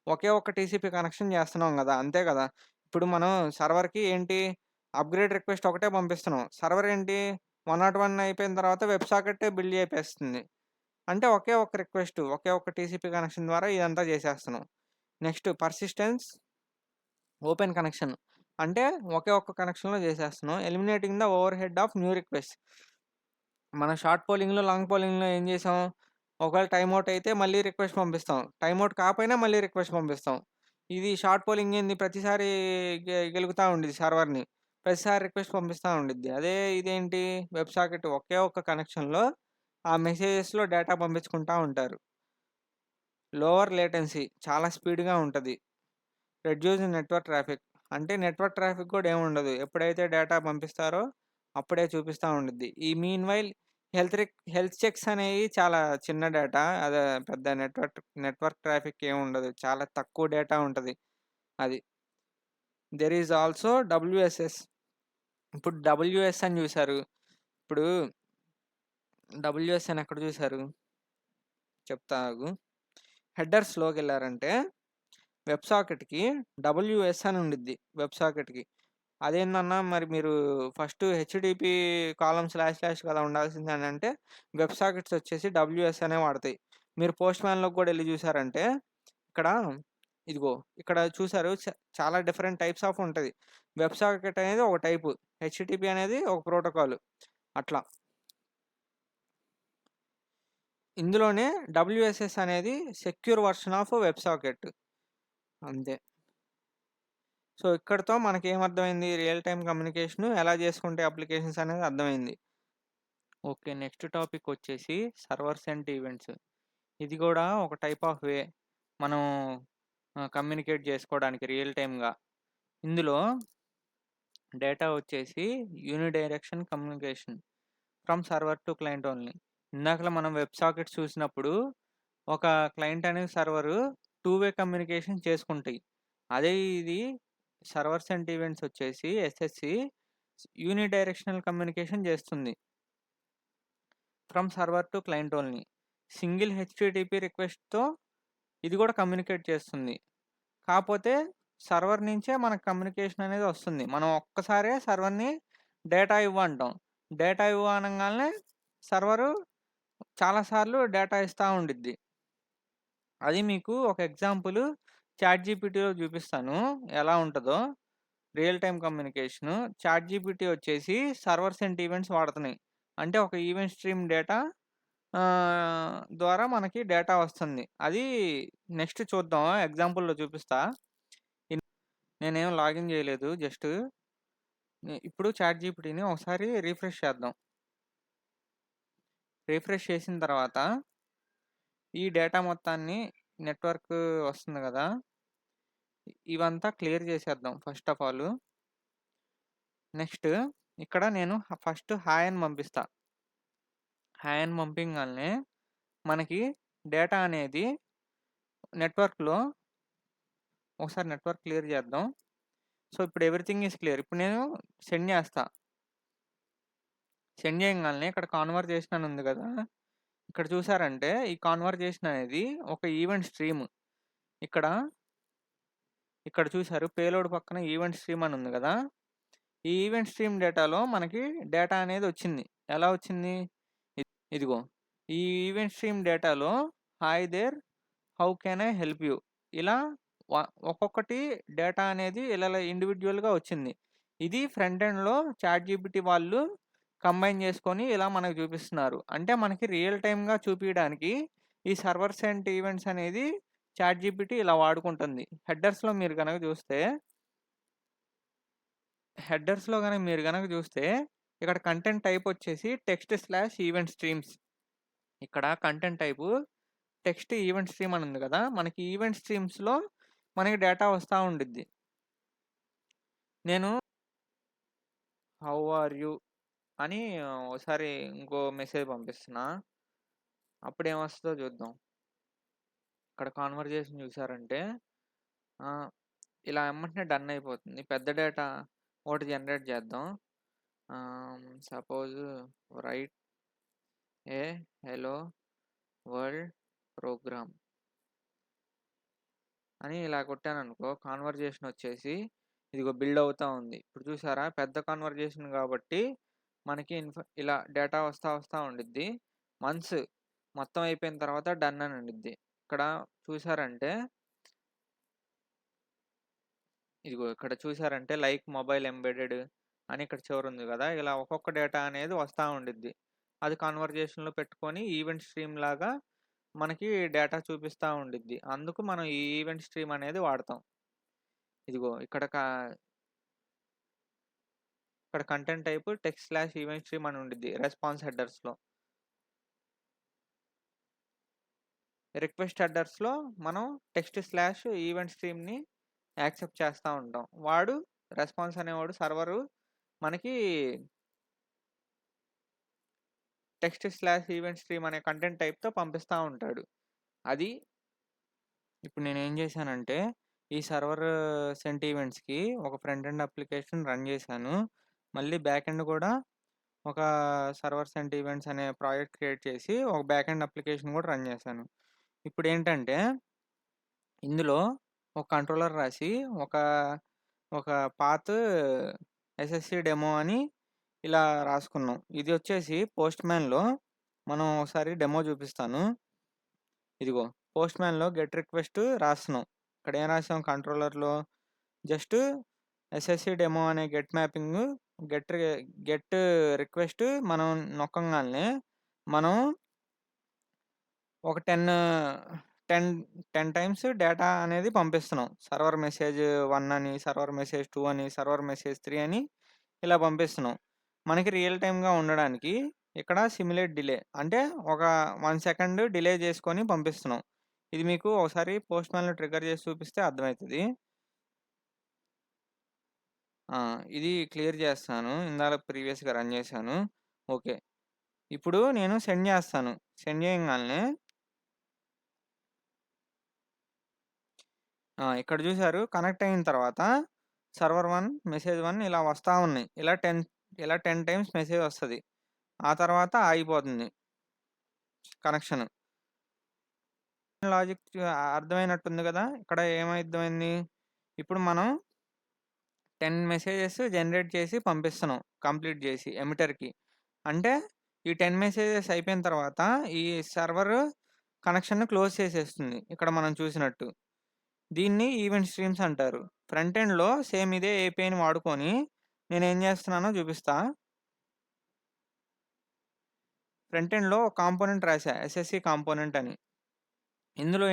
ఒకే ఒక్క టీసీపీ కనెక్షన్ చేస్తున్నాం గదా! అంతే గదా! ఇప్పుడు మనం సర్వర్‌కి ఏంటి అప్‌గ్రేడ్ రిక్వెస్ట్ ఒకటే పంపిస్తున్నాం. సర్వర్ ఏంటి 101 అయిపోయిన తర్వాత వెబ్ సాకెట్టే బిల్డ్ చేపేస్తుంది. అంటే ఒకే ఒక్క రిక్వెస్ట్, ఒకే ఒక్క టీసీపీ కనెక్షన్ ద్వారా ఇదంతా చేసేస్తున్నాం. Next persistence open connection. అంటే ఒకే ఒక్క కనెక్షన్‌లో చేసేస్తున్నాం. Eliminating the over head of new request. మన షార్ట్ పోలింగ్‌లో, లాంగ్ పోలింగ్‌లో ఏం చేసాం? ఒకవేళ టైమ్ ఔట్ అయితే మళ్ళీ రిక్వెస్ట్ పంపిస్తాం. టైమ్ ఔట్ కాపోయినా మళ్ళీ రిక్వెస్ట్ పంపిస్తాం. ఇది షార్ట్ పోలింగ్ ఏంది ప్రతిసారి గెలుకుతా ఉండిద్ది సర్వర్‌ని. ప్రతిసారి రిక్వెస్ట్ పంపిస్తా ఉండిద్ది. అదే ఇదేంటి వెబ్ సాకెట్ ఒకే ఒక్క కనెక్షన్‌లో ఆ మెసేజెస్‌లో డేటా పంపించుకుంటా ఉంటారు. లోవర్ లేటెన్సీ చాలా స్పీడ్‌గా ఉంటది. Reduce network traffic. అంటే నెట్వర్క్ ట్రాఫిక్ కూడా ఏముండదు. ఎప్పుడైతే డేటా పంపిస్తారో అప్పుడే చూపిస్తా ఉండిద్ది. ఈ మీన్‌వైల్ హెల్త్ చెక్స్ అనేవి చాలా చిన్న డేటా. అదే పెద్ద నెట్వర్క్ ట్రాఫిక్ ఏముండదు. చాలా తక్కువ డేటా ఉంటది. అది. There is also WSS. ఇప్పుడు డబ్ల్యూఎస్ అని చూసారు. ఇప్పుడు డబ్ల్యూఎస్ అని ఎక్కడ చూసారు? చెప్తా ఆగు. హెడర్స్‌లోకెళ్లారంటే వెబ్ సాకెట్‌కి డబ్ల్యూఎస్ అని ఉండిద్ది వెబ్ సాకెట్‌కి. అదేందన్నా మరి మీరు ఫస్ట్ హెచ్‌టిపి :/ కదా ఉండాల్సింది అని అంటే వెబ్ సాకెట్స్ వచ్చేసి డబ్ల్యూఎస్ అనే వాడతాయి. మీరు పోస్ట్ మ్యాన్‌లోకి కూడా ఎళ్లి చూసారంటే ఇక్కడ ఇదిగో ఇక్కడ చూసారు చాలా డిఫరెంట్ టైప్స్ ఆఫ్ ఉంటది. వెబ్ సాకెట్ అనేది ఒక టైపు. హెచ్‌టిటిపి అనేది ఒక ప్రోటోకాల్. అట్లా. ఇందులోనే డబ్ల్యూఎస్ఎస్ అనేది secure version of web socket. అంతే. సో, ఇక్కడితో మనకేమర్థమైంది? రియల్ టైమ్ కమ్యూనికేషన్ ఎలా చేసుకుంటే అప్లికేషన్స్ అనేది అర్థమైంది. ఓకే. నెక్స్ట్ టాపిక్ వచ్చేసి సర్వర్ సెంట్ ఈవెంట్స్. ఇది గూడా ఒక టైప్ ఆఫ్ వే మనం కమ్యూనికేట్ చేసుకోవడానికి రియల్ టైమ్‌గా. ఇందులో డేటా వచ్చేసి unidirection communication from server to client only. ఇందాకలా మనం వెబ్ సాకెట్స్ చూసినప్పుడు ఒక క్లయింట్ అనేది సర్వరు టూ వే కమ్యూనికేషన్ చేసుకుంటాయి. అదే ఇది సర్వర్ సెంట్ ఈవెంట్స్ వచ్చేసి ఎస్ఎస్‌సి యూనిడైరెక్షనల్ కమ్యూనికేషన్ చేస్తుంది. From server to client only. Single HTTP రిక్వెస్ట్‌తో ఇది కూడా కమ్యూనికేట్ చేస్తుంది. కాపోతే సర్వర్ నుంచే మనకు కమ్యూనికేషన్ అనేది వస్తుంది. మనం ఒక్కసారే సర్వర్‌ని డేటా ఇవ్వు అంటాం. డేటా ఇవ్వు అనంగాల్నే సర్వరు చాలా సార్లు డేటా ఇస్తా ఉండిద్ది. అది మీకు ఒక ఎగ్జాంపుల్ చాట్‌జీపీటీలో చూపిస్తాను ఎలా ఉంటదో. Real time communication. చాట్‌జీపీటీ వచ్చేసి సర్వర్ సెంట్ ఈవెంట్స్ వాడుతున్నాయి. అంటే ఒక ఈవెంట్ స్ట్రీమ్ డేటా ద్వారా మనకి డేటా వస్తుంది. అది నెక్స్ట్ చూద్దాం. ఎగ్జాంపుల్‌లో చూపిస్తా. ఇన్ నేనేం లాగిన్ చేయలేదు. జస్ట్ ఇప్పుడు చాట్‌జీపీటీని ఒకసారి రిఫ్రెష్ చేద్దాం. రిఫ్రెష్ చేసిన తర్వాత ఈ డేటా మొత్తాన్ని నెట్వర్క్ వస్తుంది కదా! ఇవంతా క్లియర్ చేసేద్దాం ఫస్ట్ ఆఫ్ ఆల్. నెక్స్ట్ ఇక్కడ నేను ఫస్ట్ హాయ్ అని పంపిస్తా. హాయ్ అని పంపింగాల్నే మనకి డేటా అనేది నెట్వర్క్‌లో ఒకసారి నెట్వర్క్ క్లియర్ చేద్దాం. సో, ఇప్పుడు ఎవ్రీథింగ్ ఈస్ క్లియర్. ఇప్పుడు నేను సెండ్ చేస్తా. సెండ్ చేయంగాల్నే ఇక్కడ కాన్వర్జేషన్ అని ఉంది కదా! ఇక్కడ చూసారంటే ఈ కాన్వర్జేషన్ అనేది ఒక ఈవెంట్ స్ట్రీమ్. ఇక్కడ, ఇక్కడ చూసారు పేలోడ్ పక్కన ఈవెంట్ స్ట్రీమ్ అని ఉంది కదా! ఈ ఈవెంట్ స్ట్రీమ్ డేటాలో మనకి డేటా అనేది వచ్చింది. ఎలా వచ్చింది? ఇదిగో. ఈ ఈవెంట్ స్ట్రీమ్ డేటాలో hi there how can I help you ఇలా ఒక్కొక్కటి డేటా అనేది ఇలా ఇండివిడ్యువల్‌గా వచ్చింది. ఇది ఫ్రంట్ ఎండ్‌లో చాట్‌జీపీటీ వాళ్ళు కంబైన్ చేసుకొని ఇలా మనకు చూపిస్తున్నారు. అంటే మనకి రియల్ టైమ్‌గా చూపియడానికి ఈ సర్వర్ సెంట్ ఈవెంట్స్ అనేది చాట్‌జీపీటీ ఇలా వాడుకుంటుంది. హెడర్స్‌లో మీరు గనక చూస్తే మీరు గనక చూస్తే ఇక్కడ కంటెంట్ టైప్ వచ్చేసి టెక్స్ట్/ఈవెంట్ స్ట్రీమ్స్. ఇక్కడ content type text event stream అని ఉంది కదా! మనకి ఈవెంట్ స్ట్రీమ్స్‌లో మనకి డేటా వస్తా ఉండిద్ది. నేను హౌ ఆర్ యూ అని ఒకసారి ఇంకో మెసేజ్ పంపిస్తున్నా. అప్పుడేమొస్తదో చూద్దాం. ఇక్కడ కాన్వర్జేషన్ చూసారంటే ఇలా ఎమ్మటనే డన్ అయిపోతుంది. పెద్ద డేటా ఒకటి జనరేట్ చేద్దాం. సపోజ్ రైట్ ఏ హెలో వరల్డ్ ప్రోగ్రామ్ అని ఇలా కొట్టాననుకో కాన్వర్జేషన్ వచ్చేసి ఇదిగో బిల్డ్ అవుతా ఉంది. ఇప్పుడు చూసారా పెద్ద కాన్వర్జేషన్ కాబట్టి మనకి ఇలా డేటా వస్తా ఉండిద్ది. వన్స్ మొత్తం అయిపోయిన తర్వాత డన్ అని ఉండిద్ది. ఇక్కడ చూసారంటే ఇదిగో ఇక్కడ చూసారంటే లైక్ మొబైల్ ఎంబెడెడ్ అని ఇక్కడ చివరుంది కదా! ఇలా ఒక్కొక్క డేటా అనేది వస్తా ఉండిద్ది. అది కన్వర్జేషన్‌లో పెట్టుకొని ఈవెంట్ స్ట్రీమ్ లాగా మనకి డేటా చూపిస్తా ఉండిద్ది. అందుకు మనం ఈ ఈవెంట్ స్ట్రీమ్ అనేది వాడతాం. ఇదిగో ఇక్కడ కంటెంట్ టైప్ టెక్స్ట్/ఈవెంట్ స్ట్రీమ్ అని ఉండిద్ది రెస్పాన్స్ హెడర్స్‌లో. రిక్వెస్ట్ హెడర్స్‌లో మనం టెక్స్ట్/ఈవెంట్ స్ట్రీమ్‌ని యాక్సెప్ట్ చేస్తా ఉంటాం. వాడు రెస్పాన్స్ అనేవాడు సర్వరు మనకి టెక్స్ట్/ఈవెంట్ స్ట్రీమ్ అనే కంటెంట్ టైప్‌తో పంపిస్తా ఉంటాడు. అది ఇప్పుడు నేనేం చేశానంటే ఈ సర్వర్ సెంట్ ఈవెంట్స్‌కి ఒక ఫ్రంట్ ఎండ్ అప్లికేషన్ రన్ చేశాను. మళ్ళీ బ్యాక్ ఎండ్ కూడా ఒక సర్వర్ సెంట్ ఈవెంట్స్ అనే ప్రాజెక్ట్ క్రియేట్ చేసి ఒక బ్యాక్ ఎండ్ అప్లికేషన్ కూడా రన్ చేశాను. ఇప్పుడేంటంటే ఇందులో ఒక కంట్రోలర్ రాసి ఒక పాత్ ఎస్ఎస్‌సి డెమో అని ఇలా రాసుకున్నాం. ఇది వచ్చేసి పోస్ట్‌మ్యాన్‌లో మనం ఒకసారి డెమో చూపిస్తాను. ఇదిగో పోస్ట్‌మ్యాన్‌లో గెట్ రిక్వెస్ట్ రాస్తున్నాం. ఇక్కడ ఏం రాసాం కంట్రోలర్‌లో జస్ట్ ఎస్ఎస్‌సి డెమో అనే గెట్ రి గెట్ రిక్వెస్ట్ మనం నొక్కంగాల్నే మనం ఒక 10, 10 టైమ్స్ డేటా అనేది పంపిస్తున్నాం. సర్వర్ మెసేజ్ 1 అని, సర్వర్ మెసేజ్ 2 అని, సర్వర్ మెసేజ్ 3 అని ఇలా పంపిస్తున్నాం. మనకి రియల్ టైమ్‌గా ఉండడానికి ఇక్కడ సిమ్యులేట్ డిలే అంటే ఒక 1 సెకండ్ డిలే చేసుకొని పంపిస్తున్నాం. ఇది మీకు ఒకసారి పోస్ట్‌మ్యాన్‌లో ట్రిగ్గర్ చేసి చూపిస్తే అర్థమైతది. ఇది క్లియర్ చేస్తాను. ఇందాక ప్రీవియస్‌గా రన్ చేశాను. ఓకే. ఇప్పుడు నేను సెండ్ చేస్తాను. సెండ్ చేయంగాల్నే ఇక్కడ చూసారు కనెక్ట్ అయిన తర్వాత సర్వర్ 1, మెసేజ్ 1 ఇలా వస్తా ఉన్నాయి. ఇలా 10 టైమ్స్ మెసేజ్ వస్తది. ఆ తర్వాత ఆగిపోతుంది కనెక్షన్. లాజిక్ అర్థమైనట్టుంది కదా! ఇక్కడ ఏమర్థమైంది? ఇప్పుడు మనం 10 మెసేజెస్ జనరేట్ చేసి పంపిస్తున్నాం. కంప్లీట్ చేసి ఎమిటర్‌కి. అంటే ఈ 10 మెసేజెస్ అయిపోయిన తర్వాత ఈ సర్వర్ కనెక్షన్‌ని క్లోజ్ చేసేస్తుంది. ఇక్కడ మనం చూసినట్టు. దీన్ని ఈవెంట్ స్ట్రీమ్స్ అంటారు. ఫ్రంట్ ఎండ్‌లో సేమ్ ఇదే ఏపీఐని వాడుకొని నేనేం చేస్తున్నానో చూపిస్తా. ఫ్రంట్ ఎండ్‌లో ఒక కాంపోనెంట్ రాసా. ఎస్ఎస్‌సి కాంపోనెంట్ అని. ఇందులో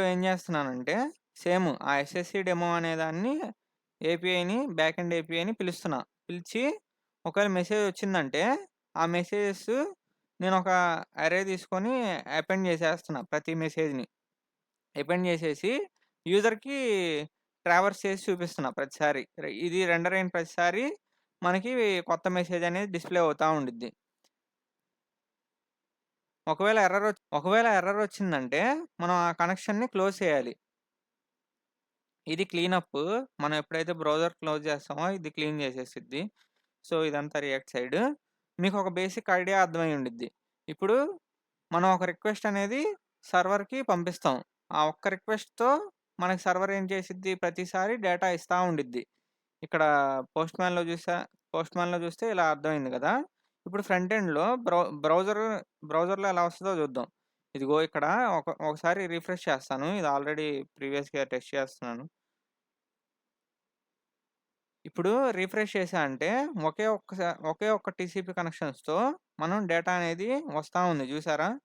ఏం చేస్తున్నానంటే సేమ్ ఆ ఎస్ఎస్‌సి డెమో అనేదాన్ని బ్యాక్ ఎండ్ ఏపీఐని పిలుస్తున్నా. పిలిచి ఒకవేళ మెసేజ్ వచ్చిందంటే ఆ మెసేజెస్ నేను ఒక అర్రే తీసుకొని అపెండ్ చేసేస్తున్నా ప్రతి మెసేజ్‌ని. అపెండ్ చేసేసి యూజర్‌కి ట్రావర్స్ చేసి చూపిస్తున్నా ప్రతిసారి. ఇది రెండర్ అయిన ప్రతిసారి మనకి కొత్త మెసేజ్ అనేది డిస్‌ప్లే అవుతా ఉండిద్ది. ఒకవేళ ఎర్రర్ వచ్చిందంటే మనం ఆ కనెక్షన్‌ని క్లోజ్ చేయాలి. ఇది క్లీనప్. మనం ఎప్పుడైతే బ్రౌజర్ క్లోజ్ చేస్తామో ఇది క్లీన్ చేసేసిద్ది. సో, ఇదంతా రియాక్ట్ సైడ్. మీకు ఒక బేసిక్ ఐడియా అర్థమై ఉండిద్ది. ఇప్పుడు మనం ఒక రిక్వెస్ట్ అనేది సర్వర్‌కి పంపిస్తాం. ఆ ఒక్క రిక్వెస్ట్‌తో మనకి సర్వర్ ఏం చేసిద్ది ప్రతిసారి డేటా ఇస్తా ఉండిద్ది. ఇక్కడ పోస్ట్‌మ్యాన్‌లో చూస్తే ఇలా అర్థమైంది కదా! ఇప్పుడు ఫ్రంట్ ఎండ్‌లో బ్రౌజర్‌లో ఎలా వస్తదో చూద్దాం. ఇదిగో ఇక్కడ ఒకసారి రిఫ్రెష్ చేస్తాను. ఇది ఆల్రెడీ ప్రీవియస్‌గా టెస్ట్ చేస్తున్నాను. ఇప్పుడు రిఫ్రెష్ చేశా అంటే ఒకే ఒక్క టీసీపీ కనెక్షన్స్‌తో మనం డేటా అనేది వస్తా ఉంది చూసారా?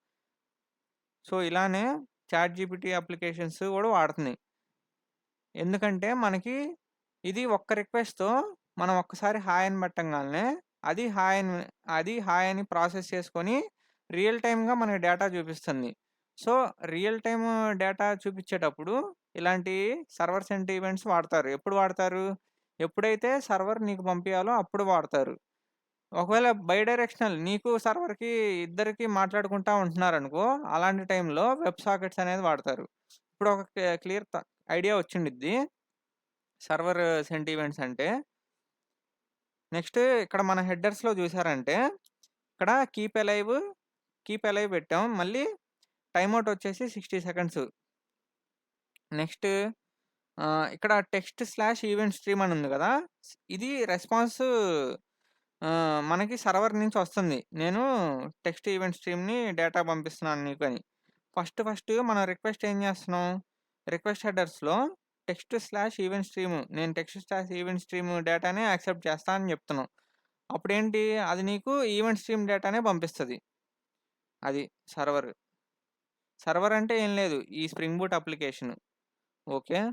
సో, ఇలానే చాట్‌జీపీటీ అప్లికేషన్స్ కూడా వాడుతున్నాయి. ఎందుకంటే మనకి ఇది ఒక్క రిక్వెస్ట్‌తో మనం ఒక్కసారి హాయ్ అని పెట్టంగాల్నే అది హాయ్ అని ప్రాసెస్ చేసుకొని రియల్ టైమ్‌గా మనకి డేటా చూపిస్తుంది. సో, రియల్ టైమ్ డేటా చూపించేటప్పుడు ఇలాంటి సర్వర్ సెంట్ ఈవెంట్స్ వాడతారు. ఎప్పుడు వాడతారు? ఎప్పుడైతే సర్వర్ నీకు పంపియాలో అప్పుడు వాడతారు. ఒకవేళ బైడైరెక్షనల్ నీకు సర్వర్‌కి ఇద్దరికి మాట్లాడుకుంటా ఉంటున్నారనుకో, అలాంటి టైంలో వెబ్ సాకెట్స్ అనేది వాడతారు. ఇప్పుడు ఒక క్లియర్ ఐడియా వచ్చిండిద్ది. సర్వర్ సెంట్ ఈవెంట్స్ అంటే. నెక్స్ట్ ఇక్కడ మన హెడర్స్‌లో చూసారంటే, ఇక్కడ కీప్ అలైవ్ పెట్టాం. మళ్ళీ టైమౌట్ వచ్చేసి 60 సెకండ్స్. నెక్స్ట్ ఇక్కడ టెక్స్ట్ స్లాష్ ఈవెంట్ స్ట్రీమ్ అని ఉంది కదా! ఇది రెస్పాన్స్ మనకి సర్వర్ నుంచి వస్తుంది. నేను టెక్స్ట్ ఈవెంట్ స్ట్రీమ్‌ని డేటా పంపిస్తున్నాను నీకు అని. ఫస్ట్ మనం రిక్వెస్ట్ ఏం చేస్తున్నాం? రిక్వెస్ట్ హెడర్స్‌లో నేను టెక్స్ట్ స్లాష్ ఈవెంట్ స్ట్రీమ్ డేటానే యాక్సెప్ట్ చేస్తా అని చెప్తున్నాం. అప్పుడేంటి అది నీకు ఈవెంట్ స్ట్రీమ్ డేటానే పంపిస్తది. అది సర్వర్. సర్వర్ అంటే ఏం లేదు. ఈ స్ప్రింగ్ బూట్ అప్లికేషన్. ఓకే.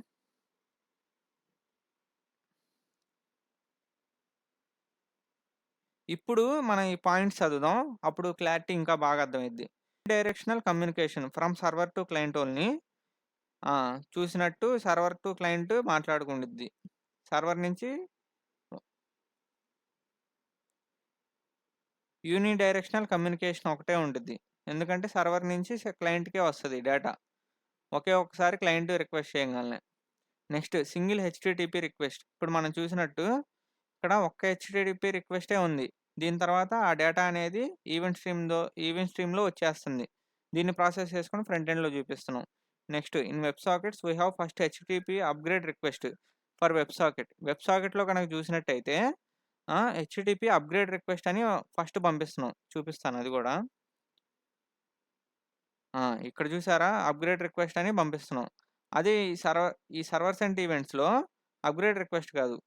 ఇప్పుడు మనం ఈ పాయింట్స్ చదువుదాం. అప్పుడు క్లారిటీ ఇంకా బాగా అర్థమైద్ది. Directional communication from server to client only. చూసినట్టు సర్వర్ టు క్లయింట్ మాట్లాడుకుండిద్ది. సర్వర్ నుంచి యూనిడైరెక్షనల్ కమ్యూనికేషన్ ఒకటే ఉండిద్ది. ఎందుకంటే సర్వర్ నుంచి క్లయింట్‌కే వస్తది డేటా. ఒక్కసారి క్లయింట్ రిక్వెస్ట్ చేయంగాల్నే. Next single HTTP request. ఇప్పుడు మనం చూసినట్టు ఇక్కడ ఒక్క హెచ్‌టిటిపి రిక్వెస్టే ఉంది. దీని తర్వాత ఆ డేటా అనేది ఈవెంట్ స్ట్రీమ్‌లో వచ్చేస్తుంది. దీన్ని ప్రాసెస్ చేసుకొని ఫ్రంట్ ఎండ్‌లో చూపిస్తున్నాం. Next in web sockets we have first HTTP upgrade request for web socket. Web సాకెట్‌లో గనక చూసినట్టయితే హెచ్‌టిటిపి అప్‌గ్రేడ్ రిక్వెస్ట్ అని ఫస్ట్ పంపిస్తున్నాం. చూపిస్తాను అది గూడా. ఇక్కడ చూసారా? అప్‌గ్రేడ్ రిక్వెస్ట్ అని పంపిస్తున్నాం. అదే ఈ సర్వర్ సెంట్ ఈవెంట్స్‌లో అప్‌గ్రేడ్ రిక్వెస్ట్ కాదు.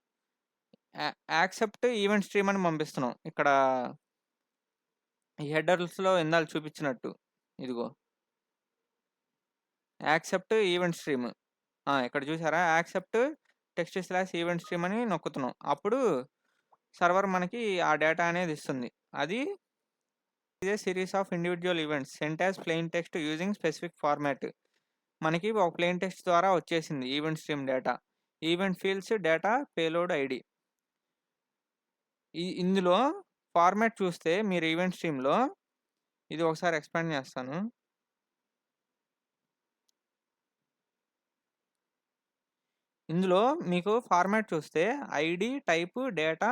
యా యాక్సెప్ట్ ఈవెంట్ స్ట్రీమ్ అని పంపిస్తున్నాం. ఇక్కడ ఈ హెడర్స్‌లో ఇందాక చూపించినట్టు. ఇదిగో యాక్సెప్ట్ ఈవెంట్ స్ట్రీమ్. ఇక్కడ చూసారా? Accept text slash event stream అని నొక్కుతున్నాం. అప్పుడు సర్వర్ మనకి ఆ డేటా అనేది ఇస్తుంది. అది a series of individual events sent as plain text using specific format. మనకి ఒక ప్లెయిన్ టెక్స్ట్ ద్వారా వచ్చేసింది event stream data. Event fields data payload ID. ఇందులో ఫార్మాట్ చూస్తే మీరు ఈవెంట్ స్ట్రీమ్‌లో ఇది ఒకసారి ఎక్స్‌పాండ్ చేస్తాను. ఇందులో మీకు ఫార్మాట్ చూస్తే ఐడీ, టైపు, డేటా,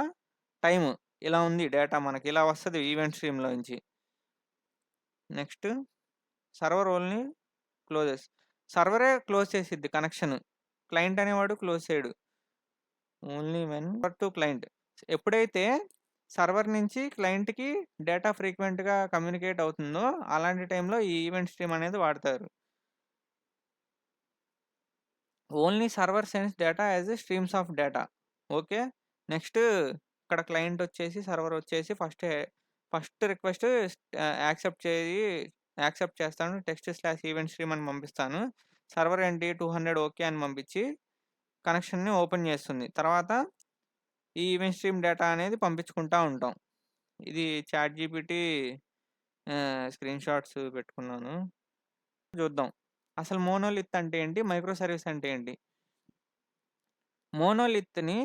టైము ఇలా ఉంది డేటా మనకి. ఇలా వస్తది ఈవెంట్ స్ట్రీమ్‌లో నుంచి. Next server only closes. సర్వరే క్లోజ్ చేసిద్ది కనెక్షన్. క్లయింట్ అనేవాడు క్లోజ్ చేయడు. Only when to client. ఎప్పుడైతే సర్వర్ నుంచి క్లయింట్‌కి డేటా ఫ్రీక్వెంట్‌గా కమ్యూనికేట్ అవుతుందో అలాంటి టైంలో ఈ ఈవెంట్ స్ట్రీమ్ అనేది వాడతారు. Only server sends data as a streams of data. Okay. Next ఇక్కడ క్లయింట్ వచ్చేసి సర్వర్ వచ్చేసి ఫస్ట్ రిక్వెస్ట్ యాక్సెప్ట్ చేస్తాను. టెక్స్ట్ స్లాష్ ఈవెంట్ స్ట్రీమ్ అని పంపిస్తాను. సర్వర్ ఏంటి 200 ఓకే అని పంపించి కనెక్షన్‌ని ఓపెన్ చేస్తుంది. తర్వాత ఈ ఈవెంట్ స్ట్రీమ్ డేటా అనేది పంపించుకుంటా ఉంటాం. ఇది చాట్‌జీపీటీ స్క్రీన్ షాట్స్ పెట్టుకున్నాను. చూద్దాం. అసలు మోనోలిత్ అంటే ఏంటి? మైక్రో సర్వీస్ అంటే ఏంటి? మోనోలిత్‌ని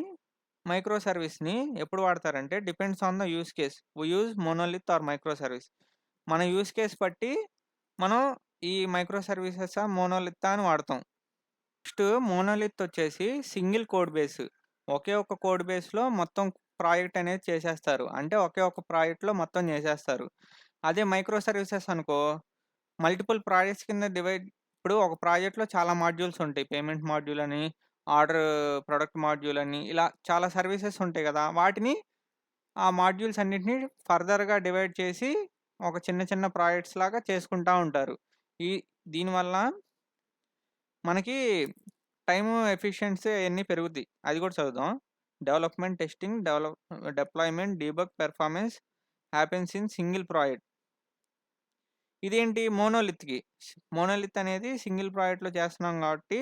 మైక్రో సర్వీస్‌ని ఎప్పుడు వాడతారంటే depends on the use case. We use monolith or micro service. మన యూజ్ కేస్ బట్టి మనం ఈ మైక్రో సర్వీసెసా, మోనోలితా అని వాడతాం. నెక్స్ట్ మోనోలిత్ వచ్చేసి సింగిల్ కోడ్ బేస్. ఒకే ఒక కోడ్ బేస్‌లో మొత్తం ప్రాజెక్ట్ అనేది చేసేస్తారు. అంటే ఒకే ఒక ప్రాజెక్ట్‌లో మొత్తం చేసేస్తారు. అదే మైక్రో సర్వీసెస్ అనుకో మల్టిపుల్ ప్రాజెక్ట్స్ కింద డివైడ్. ఇప్పుడు ఒక ప్రాజెక్ట్‌లో చాలా మాడ్యూల్స్ ఉంటాయి. పేమెంట్ మాడ్యూల్ అని, ఆర్డర్ ప్రొడక్ట్ మాడ్యూల్ అని ఇలా చాలా సర్వీసెస్ ఉంటాయి గదా! వాటిని ఆ మాడ్యూల్స్ అన్నిటిని ఫర్దర్‌గా డివైడ్ చేసి ఒక చిన్న చిన్న ప్రాజెక్ట్స్ లాగా చేసుకుంటా ఉంటారు. ఈ దీనివల్ల మనకి టైము ఎఫిషియన్సీ అయన్నీ పెరుగుద్ది. అది కూడా చదువుదాం. Development, testing, deployment, debug, performance happens in single project. ఇదేంటి మోనోలిత్‌కి. మోనోలిత్ అనేది సింగిల్ ప్రాజెక్ట్‌లో చేస్తున్నాం కాబట్టి,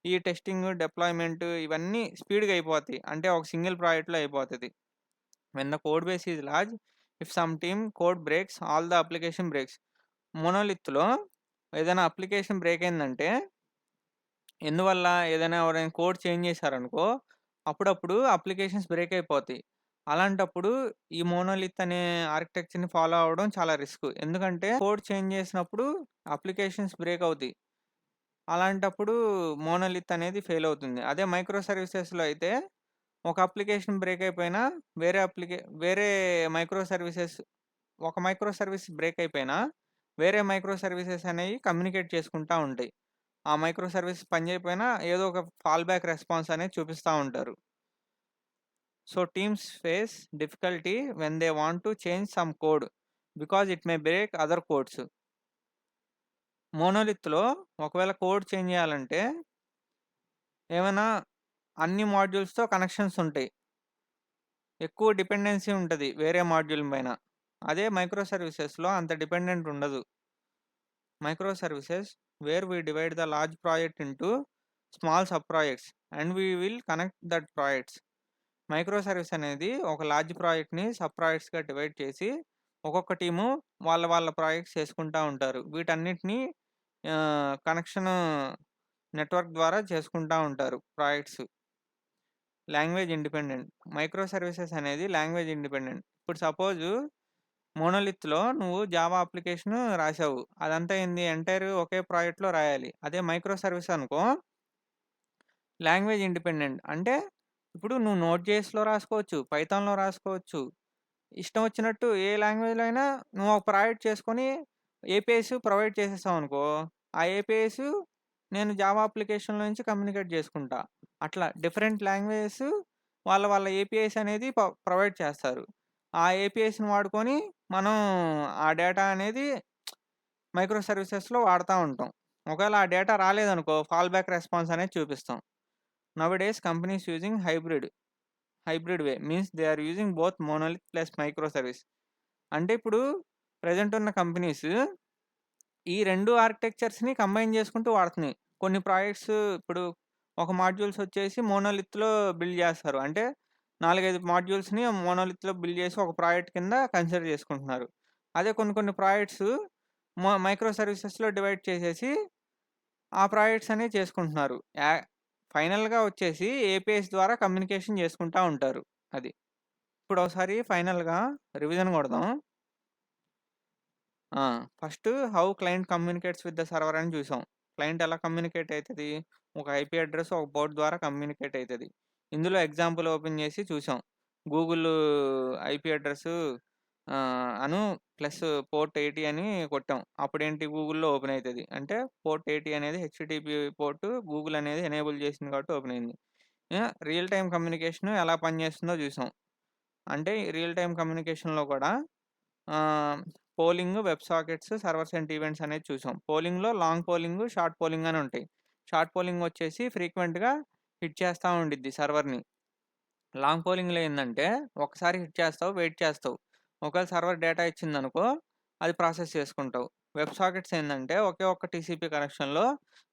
ఈ టెస్టింగ్, డిప్లాయ్‌మెంట్ ఇవన్నీ స్పీడ్‌గా అయిపోతాయి. అంటే ఒక సింగిల్ ప్రాజెక్ట్‌లో అయిపోతది. When the code base is large, if some team code breaks, all the application breaks. మోనోలిత్‌లో ఏదైనా అప్లికేషన్ బ్రేక్ అయిందంటే, ఎందువల్ల ఏదైనా ఎవరైనా కోడ్ చేంజ్ చేశారనుకో, అప్పుడప్పుడు అప్లికేషన్స్ బ్రేక్ అయిపోతాయి. అలాంటప్పుడు ఈ మోనోలిత్ అనే ఆర్కిటెక్చర్‌ని ఫాలో అవ్వడం చాలా రిస్క్. ఎందుకంటే కోడ్ చేంజ్ చేసినప్పుడు అప్లికేషన్స్ బ్రేక్ అవుతాయి. అలాంటప్పుడు మోనోలిత్ అనేది ఫెయిల్ అవుతుంది. అదే మైక్రో సర్వీసెస్‌లో అయితే ఒక అప్లికేషన్ బ్రేక్ అయిపోయినా వేరే మైక్రో సర్వీసెస్ ఒక మైక్రో సర్వీస్ బ్రేక్ అయిపోయినా వేరే మైక్రో సర్వీసెస్ అనేవి కమ్యూనికేట్ చేసుకుంటా ఉంటాయి. ఆ మైక్రో సర్వీస్ పని చేయకపోయినా ఏదో ఒక ఫాల్ బ్యాక్ రెస్పాన్స్ అనేది చూపిస్తా ఉంటారు. So teams face difficulty when they want to change some code because it may break other codes. మోనోలిత్‌లో ఒకవేళ కోడ్ చేంజ్ చేయాలంటే ఏమైనా అన్ని మాడ్యూల్స్‌తో కనెక్షన్స్ ఉంటాయి. ఎక్కువ డిపెండెన్సీ ఉంటది వేరే మాడ్యూల్ పైన. అదే మైక్రో సర్వీసెస్‌లో అంత డిపెండెంట్ ఉండదు. Micro services where we divide the large project into small sub projects and we will connect that projects. Micro service అనేది ఒక లార్జ్ ప్రాజెక్ట్‌ని సబ్ ప్రాజెక్ట్స్‌గా డివైడ్ చేసి ఒక్కొక్క టీము వాళ్ళ ప్రాజెక్ట్స్ చేసుకుంటా ఉంటారు. వీటన్నిటిని కనెక్షన్ నెట్వర్క్ ద్వారా చేసుకుంటా ఉంటారు projects. Language independent. Micro services అనేది లాంగ్వేజ్ ఇండిపెండెంట్. ఇప్పుడు సపోజు మోనోలిత్‌లో నువ్వు జావా అప్లికేషన్ రాసావు. అదంతా ఏంది ఎంటైర్ ఒకే ప్రాజెక్ట్‌లో రాయాలి. అదే మైక్రో సర్వీస్ అనుకో లాంగ్వేజ్ ఇండిపెండెంట్. అంటే ఇప్పుడు నువ్వు నోట్.జేఎస్‌లో రాసుకోవచ్చు, పైథాన్‌లో రాసుకోవచ్చు. ఇష్టం వచ్చినట్టు ఏ లాంగ్వేజ్‌లో అయినా నువ్వు ఒక ప్రాజెక్ట్ చేసుకొని ఏపీఐస్ ప్రొవైడ్ చేసేసావనుకో, ఆ ఏపీఐస్ నేను జావా అప్లికేషన్‌లో నుంచి కమ్యూనికేట్ చేసుకుంటా. అట్లా డిఫరెంట్ లాంగ్వేజెస్ వాళ్ళ ఏపీఐస్ అనేది ప్రొవైడ్ చేస్తారు. ఆ ఏపీఐస్‌ని వాడుకొని మనం ఆ డేటా అనేది మైక్రో సర్వీసెస్‌లో వాడతా ఉంటాం. ఒకవేళ ఆ డేటా రాలేదనుకో ఫాల్ బ్యాక్ రెస్పాన్స్ అనేది చూపిస్తాం. Nowadays companies using hybrid way means they are using both monolith plus micro service. అంటే ఇప్పుడు ప్రెజెంట్ ఉన్న కంపెనీస్ ఈ 2 ఆర్కిటెక్చర్స్‌ని కంబైన్ చేసుకుంటూ వాడుతున్నాయి. కొన్ని ప్రాజెక్ట్స్ ఇప్పుడు ఒక మాడ్యూల్స్ వచ్చేసి మోనోలిత్‌లో బిల్డ్ చేస్తారు. అంటే 4, 5 మాడ్యూల్స్‌ని మోనోలిత్‌లో బిల్డ్ చేసి ఒక ప్రాజెక్ట్ కింద కన్సిడర్ చేసుకుంటున్నారు. అదే కొన్ని కొన్ని ప్రాజెక్ట్స్ మైక్రో సర్వీసెస్‌లో డివైడ్ చేసేసి ఆ ప్రాజెక్ట్స్ అనేవి చేసుకుంటున్నారు. ఫైనల్‌గా వచ్చేసి ఏపీఐస్ ద్వారా కమ్యూనికేషన్ చేసుకుంటా ఉంటారు. అది. ఇప్పుడు ఒకసారి ఫైనల్‌గా రివిజన్ కొడదాం. First how client communicates with the server అని చూసాం. క్లయింట్ ఎలా కమ్యూనికేట్ అయితది? ఒక ఐపీ అడ్రెస్, ఒక పోర్ట్ ద్వారా కమ్యూనికేట్ అయితది. ఇందులో ఎగ్జాంపుల్ ఓపెన్ చేసి చూసాం. గూగుల్ ఐపీ అడ్రెస్ అను ప్లస్ పోర్ట్ 80 అని కొట్టాం. అప్పుడేంటి గూగుల్‌లో ఓపెన్ అయితది. అంటే పోర్ట్ 80 అనేది హెచ్‌టిటిపి పోర్ట్ గూగుల్ అనేది ఎనేబుల్ చేసింది కాబట్టి ఓపెన్ అయింది. రియల్ టైమ్ కమ్యూనికేషన్ ఎలా పనిచేస్తుందో చూసాం. అంటే రియల్ టైమ్ కమ్యూనికేషన్‌లో కూడా ఆహ్, polling, web sockets, servers and events అనేది చూసాం. పోలింగ్‌లో లాంగ్ పోలింగ్, షార్ట్ పోలింగ్ అని ఉంటాయి. షార్ట్ పోలింగ్ వచ్చేసి ఫ్రీక్వెంట్‌గా హిట్ చేస్తా ఉండిద్ది సర్వర్‌ని. లాంగ్ పోలింగ్‌లో ఏందంటే ఒకసారి హిట్ చేస్తావు, వెయిట్ చేస్తావు. ఒకవేళ సర్వర్ డేటా ఇచ్చిందనుకో అది ప్రాసెస్ చేసుకుంటావు. వెబ్ సాకెట్స్ ఏందంటే ఒకే ఒక్క టీసీపీ కనెక్షన్‌లో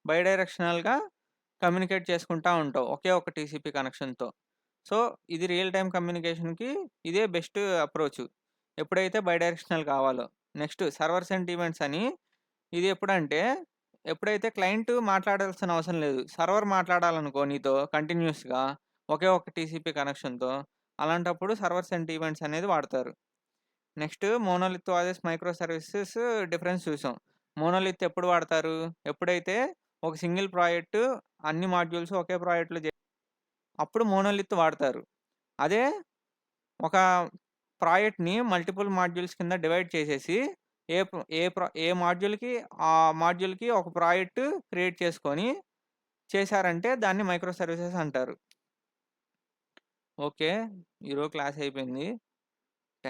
బై డైరెక్షనల్‌గా కమ్యూనికేట్ చేసుకుంటా ఉంటావు. ఒకే ఒక్క టీసీపీ కనెక్షన్‌తో. సో, ఇది రియల్ టైమ్ కమ్యూనికేషన్‌కి ఇదే బెస్ట్ అప్రోచ్. ఎప్పుడైతే బై డైరెక్షనల్ కావాలో. నెక్స్ట్ సర్వర్స్ అండ్ ఈవెంట్స్ అని ఇది ఎప్పుడంటే, ఎప్పుడైతే క్లయింట్ మాట్లాడాల్సిన అవసరం లేదు. సర్వర్ మాట్లాడాలనుకో నీతో కంటిన్యూయస్‌గా ఒకే ఒక్క టీసీపీ కనెక్షన్‌తో. అలాంటప్పుడు సర్వర్స్ అండ్ ఈవెంట్స్ అనేది వాడతారు. Next monolith versus micro services difference చూసాం. మోనోలిత్ ఎప్పుడు వాడతారు? ఎప్పుడైతే ఒక సింగిల్ ప్రాజెక్ట్ అన్ని మాడ్యూల్స్ ఒకే ప్రాజెక్ట్‌లో అప్పుడు మోనోలిత్ వాడతారు. అదే ఒక ప్రాజెక్ట్‌ని మల్టిపుల్ మాడ్యూల్స్ కింద డివైడ్ చేసేసి ఏ మాడ్యూల్‌కి ఆ మాడ్యూల్‌కి ఒక ప్రాజెక్ట్ క్రియేట్ చేసుకొని చేశారంటే దాన్ని మైక్రో సర్వీసెస్ అంటారు. ఓకే. ఈరోజు క్లాస్ అయిపోయింది.